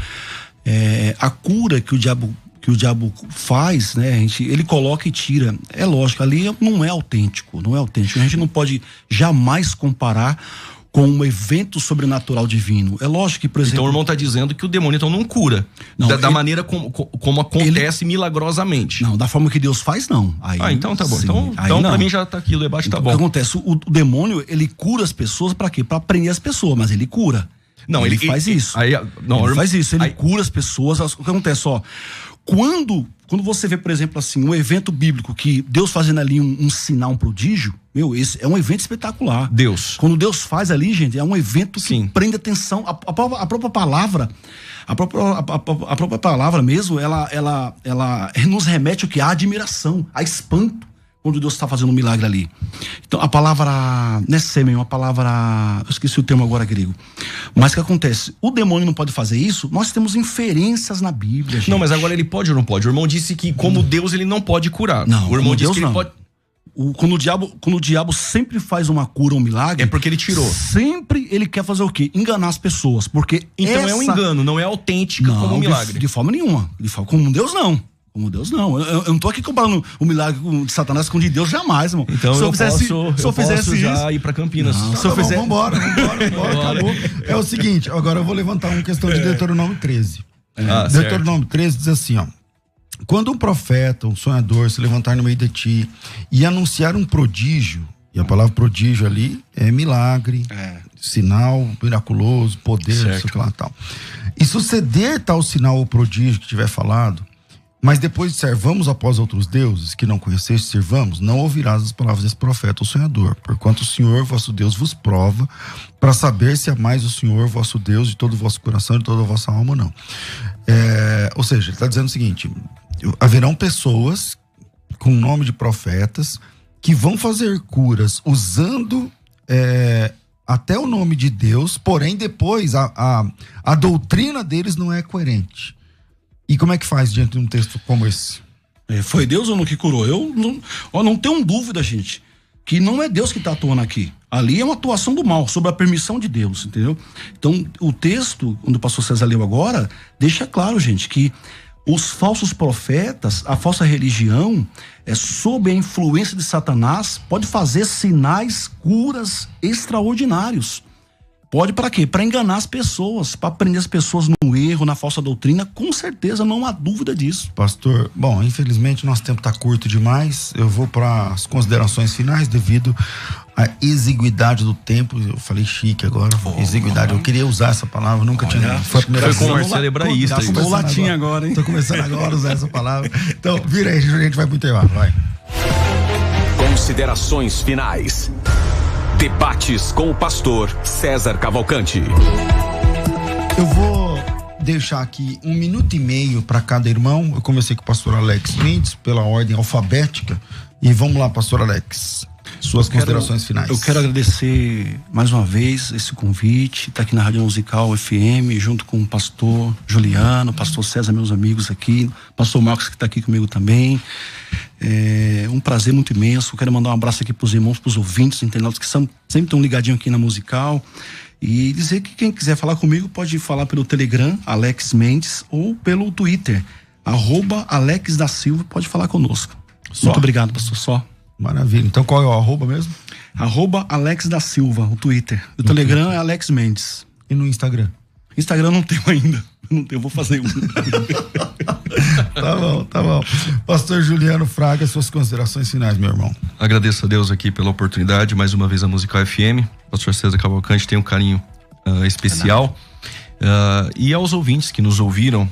a cura que o diabo faz, né? Ele coloca e tira. É lógico, ali não é autêntico. A gente não pode jamais comparar com um evento sobrenatural divino. É lógico que, por exemplo... Então o irmão está dizendo que o demônio então não cura. Não, da maneira como acontece milagrosamente. Não, da forma que Deus faz, não. Aí, então tá bom. Sim, então pra mim já tá aqui, o debate tá bom. O que acontece? O demônio, ele cura as pessoas pra quê? Pra prender as pessoas, mas ele cura. Não, ele faz isso. Ele faz isso, ele cura as pessoas. O que acontece, quando você vê, por exemplo, assim, um evento bíblico que Deus fazendo ali um sinal, um prodígio, esse é um evento espetacular. Quando Deus faz ali, gente, é um evento que prende atenção. A própria palavra, a própria palavra mesmo, ela nos remete o que? A admiração, a espanto, quando Deus está fazendo um milagre ali. Então, a palavra, não é sêmen, uma palavra, eu esqueci o termo agora grego. Mas o que acontece? O demônio não pode fazer isso, nós temos inferências na Bíblia, gente. Não, mas agora ele pode ou não pode? O irmão disse que como Deus ele não pode curar. Não, o irmão disse Deus que ele não. pode... Quando o diabo sempre faz uma cura, um milagre... É porque ele tirou. Sempre ele quer fazer o quê? Enganar as pessoas, porque então é um engano, não é autêntica como um milagre. De forma nenhuma. Como Deus não. Como Deus não. Eu não tô aqui comparando o milagre de Satanás com o de Deus, jamais, irmão. Então se eu posso já ir pra Campinas. Vambora, acabou. É o seguinte, agora eu vou levantar uma questão de Deuteronômio 13. Deuteronômio 13 diz assim, quando um profeta, um sonhador se levantar no meio de ti e anunciar um prodígio, e a palavra prodígio ali é milagre, sinal miraculoso, poder, sei lá, tal. E suceder tal sinal ou prodígio que tiver falado, mas depois de servamos após outros deuses que não conheceste, servamos, não ouvirás as palavras desse profeta ou sonhador, porquanto o Senhor vosso Deus vos prova para saber se amais o Senhor vosso Deus de todo o vosso coração, de toda a vossa alma ou não. Ou seja, ele está dizendo o seguinte: haverão pessoas com o nome de profetas que vão fazer curas usando até o nome de Deus, porém depois a doutrina deles não é coerente. E como é que faz diante de um texto como esse? Foi Deus ou não que curou? Eu não tenho dúvida, gente, que não é Deus que está atuando aqui. Ali é uma atuação do mal, sobre a permissão de Deus, entendeu? Então, o texto, onde o pastor César leu agora, deixa claro, gente, que os falsos profetas, a falsa religião, sob a influência de Satanás, pode fazer sinais, curas extraordinários. Pode para quê? Para enganar as pessoas, para prender as pessoas no erro, na falsa doutrina, com certeza, não há dúvida disso. Pastor, bom, infelizmente nosso tempo está curto demais, eu vou para as considerações finais devido à exiguidade do tempo. Eu falei chique agora, exiguidade, eu queria usar essa palavra, nunca tinha. Foi a primeira vez. Foi conversa hebraísta. Estou latim agora, hein? Tô começando agora a usar essa palavra. Então, vira aí, a gente vai pro intervalo, vai. Considerações finais. Debates com o pastor César Cavalcante. Eu vou deixar aqui 1 minuto e meio para cada irmão. Eu comecei com o pastor Alex Mendes, pela ordem alfabética. E vamos lá, pastor Alex. Suas considerações finais. Eu quero agradecer mais uma vez esse convite. Tá aqui na Rádio Musical FM, junto com o pastor Juliano, pastor César, meus amigos aqui, pastor Marcos, que está aqui comigo também. É um prazer muito imenso. Quero mandar um abraço aqui pros irmãos, pros ouvintes, internautas que sempre estão ligadinhos aqui na Musical. E dizer que quem quiser falar comigo pode falar pelo Telegram, Alex Mendes, ou pelo Twitter, @Alex da Silva, pode falar conosco. Muito obrigado, pastor. Só. Maravilha. Então qual é o arroba mesmo? @Alex da Silva, o Twitter. O Telegram é Alex Mendes. E no Instagram? Instagram não tenho ainda. Não tenho, vou fazer um. Tá bom. Pastor Juliano Fraga, suas considerações finais, meu irmão. Agradeço a Deus aqui pela oportunidade, mais uma vez a Musical FM. Pastor César Cavalcante tem um carinho especial. E aos ouvintes que nos ouviram,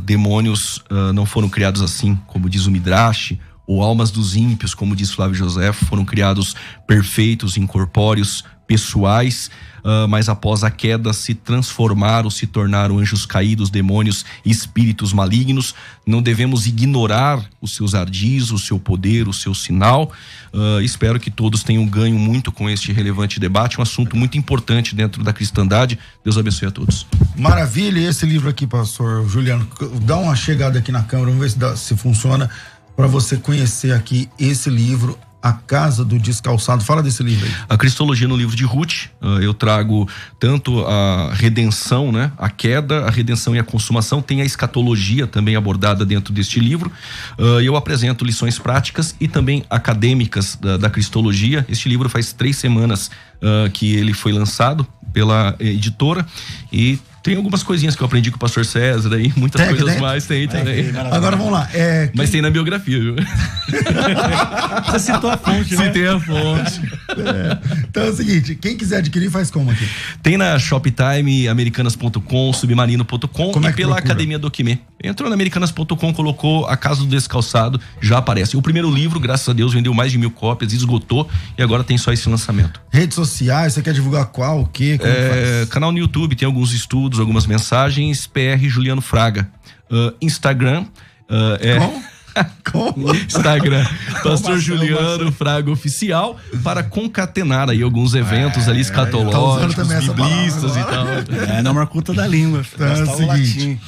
demônios não foram criados assim, como diz o Midrash, ou almas dos ímpios, como diz Flávio José, foram criados perfeitos, incorpóreos, pessoais, mas após a queda se transformaram, se tornaram anjos caídos, demônios e espíritos malignos. Não devemos ignorar os seus ardis, o seu poder, o seu sinal. Espero que todos tenham ganho muito com este relevante debate, um assunto muito importante dentro da cristandade. Deus abençoe a todos. Maravilha, e esse livro aqui, pastor Juliano, dá uma chegada aqui na câmera, vamos ver se funciona, para você conhecer aqui esse livro, A Casa do Descalçado. Fala desse livro aí. A Cristologia no livro de Ruth, eu trago tanto a redenção, né? A queda, a redenção e a consumação. Tem a escatologia também abordada dentro deste livro. Eu apresento lições práticas e também acadêmicas da Cristologia. Este livro faz 3 semanas que ele foi lançado pela editora e tem algumas coisinhas que eu aprendi com o pastor César aí, muitas coisas mais tem também. Agora vamos lá. Mas tem na biografia, viu? Você citou a fonte, né? Citei a fonte. Então é o seguinte, quem quiser adquirir faz como aqui? Tem na Shoptime, americanas.com, submarino.com e pela Academia do Quimê. Entrou na americanas.com, colocou A Casa do Descalçado, já aparece. O primeiro livro, graças a Deus, vendeu mais de 1000 cópias, esgotou e agora tem só esse lançamento. Redes sociais, você quer divulgar qual, o quê? Canal no YouTube, tem alguns estudos, algumas mensagens, PR Juliano Fraga. Instagram, Como? Instagram, Pastor Juliano Fraga Oficial, para concatenar aí alguns eventos ali escatológicos, biblistas e tal. Não marcuta da língua. Então é o seguinte,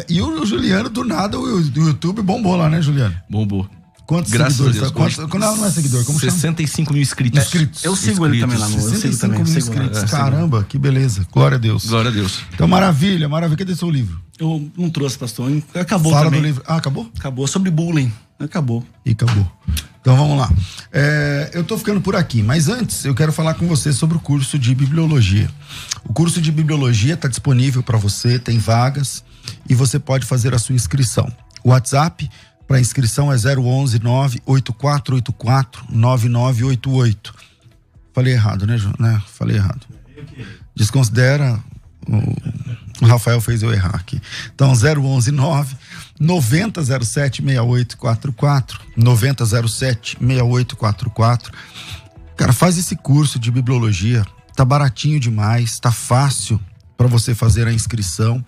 e o Juliano, do nada, o YouTube bombou lá, né, Juliano? Bombou. Quantos Graças seguidores? a Deus. Não é seguidor, como 65 mil inscritos. Eu sigo ele também lá no 65 mil inscritos. Caramba, que beleza. Glória a Deus. Glória a Deus. Então, maravilha. Cadê seu livro? Eu não trouxe, pastor. Acabou Fala também. do livro. Acabou? Acabou. Sobre bullying. Acabou. E acabou. Então vamos lá. Eu tô ficando por aqui, mas antes eu quero falar com você sobre o curso de Bibliologia. O curso de Bibliologia está disponível para você, tem vagas e você pode fazer a sua inscrição. O WhatsApp para inscrição é 011 98484 9988. Falei errado, né, João? Falei errado. Desconsidera. O Rafael fez eu errar aqui. Então, 011 99007 6844. 9007 6844. Cara, faz esse curso de bibliologia. Tá baratinho demais, tá fácil para você fazer a inscrição.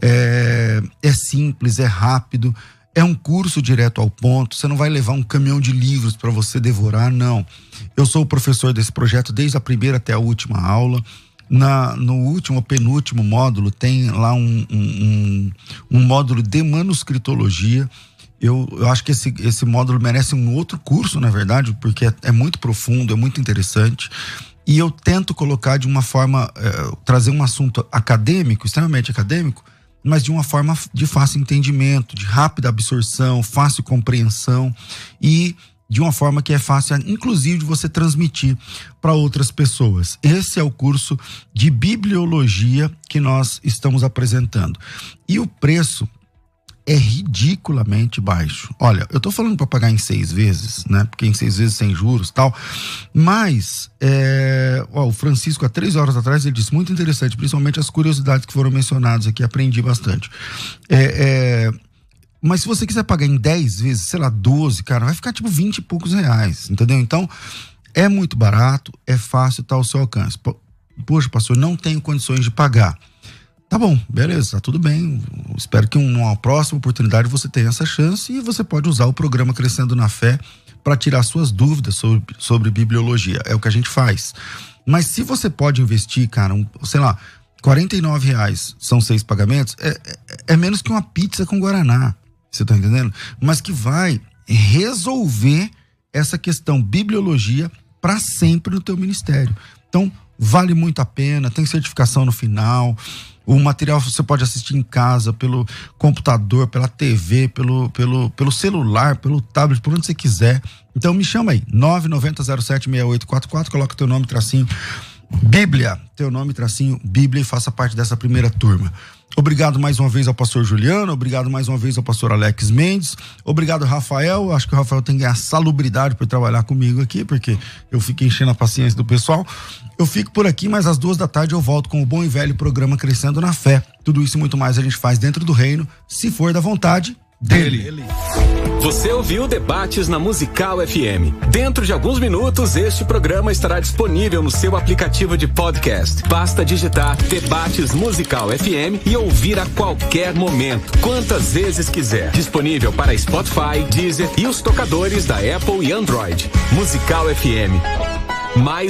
É simples, é rápido. É um curso direto ao ponto, você não vai levar um caminhão de livros para você devorar, não. Eu sou o professor desse projeto desde a primeira até a última aula. No último, penúltimo módulo, tem lá um módulo de manuscritologia. Eu acho que esse módulo merece um outro curso, na verdade, porque é muito profundo, é muito interessante. E eu tento colocar de uma forma, trazer um assunto acadêmico, extremamente acadêmico, mas de uma forma de fácil entendimento, de rápida absorção, fácil compreensão e de uma forma que é fácil, inclusive, de você transmitir para outras pessoas. Esse é o curso de bibliologia que nós estamos apresentando. E o preço é ridiculamente baixo. Olha, eu tô falando para pagar em 6 vezes, né? Porque em 6 vezes sem juros e tal. Mas, o Francisco, há 3 horas atrás, ele disse muito interessante, principalmente as curiosidades que foram mencionadas aqui, aprendi bastante. Mas se você quiser pagar em 10 vezes, sei lá, 12, cara, vai ficar tipo 20 e poucos reais, entendeu? Então, é muito barato, é fácil, tá ao seu alcance. Poxa, pastor, não tenho condições de pagar. Tá bom, beleza, tá tudo bem. Espero que numa próxima oportunidade você tenha essa chance e você pode usar o programa Crescendo na Fé para tirar suas dúvidas sobre bibliologia. É o que a gente faz. Mas se você pode investir, cara, sei lá, R$49 são 6 pagamentos, é menos que uma pizza com guaraná. Você tá entendendo? Mas que vai resolver essa questão bibliologia para sempre no teu ministério. Então, vale muito a pena, tem certificação no final. O material você pode assistir em casa, pelo computador, pela TV, pelo celular, pelo tablet, por onde você quiser. Então me chama aí, 990076844, coloca teu nome, tracinho Bíblia, teu nome, tracinho Bíblia, e faça parte dessa primeira turma. Obrigado mais uma vez ao pastor Juliano, obrigado mais uma vez ao pastor Alex Mendes, obrigado Rafael, acho que o Rafael tem que ganhar salubridade por trabalhar comigo aqui, porque eu fico enchendo a paciência do pessoal. Eu fico por aqui, mas às 14h eu volto com o bom e velho programa Crescendo na Fé. Tudo isso e muito mais a gente faz dentro do reino, se for da vontade dele. Você ouviu Debates na Musical FM. Dentro de alguns minutos, este programa estará disponível no seu aplicativo de podcast. Basta digitar Debates Musical FM e ouvir a qualquer momento, quantas vezes quiser. Disponível para Spotify, Deezer e os tocadores da Apple e Android. Musical FM. Mais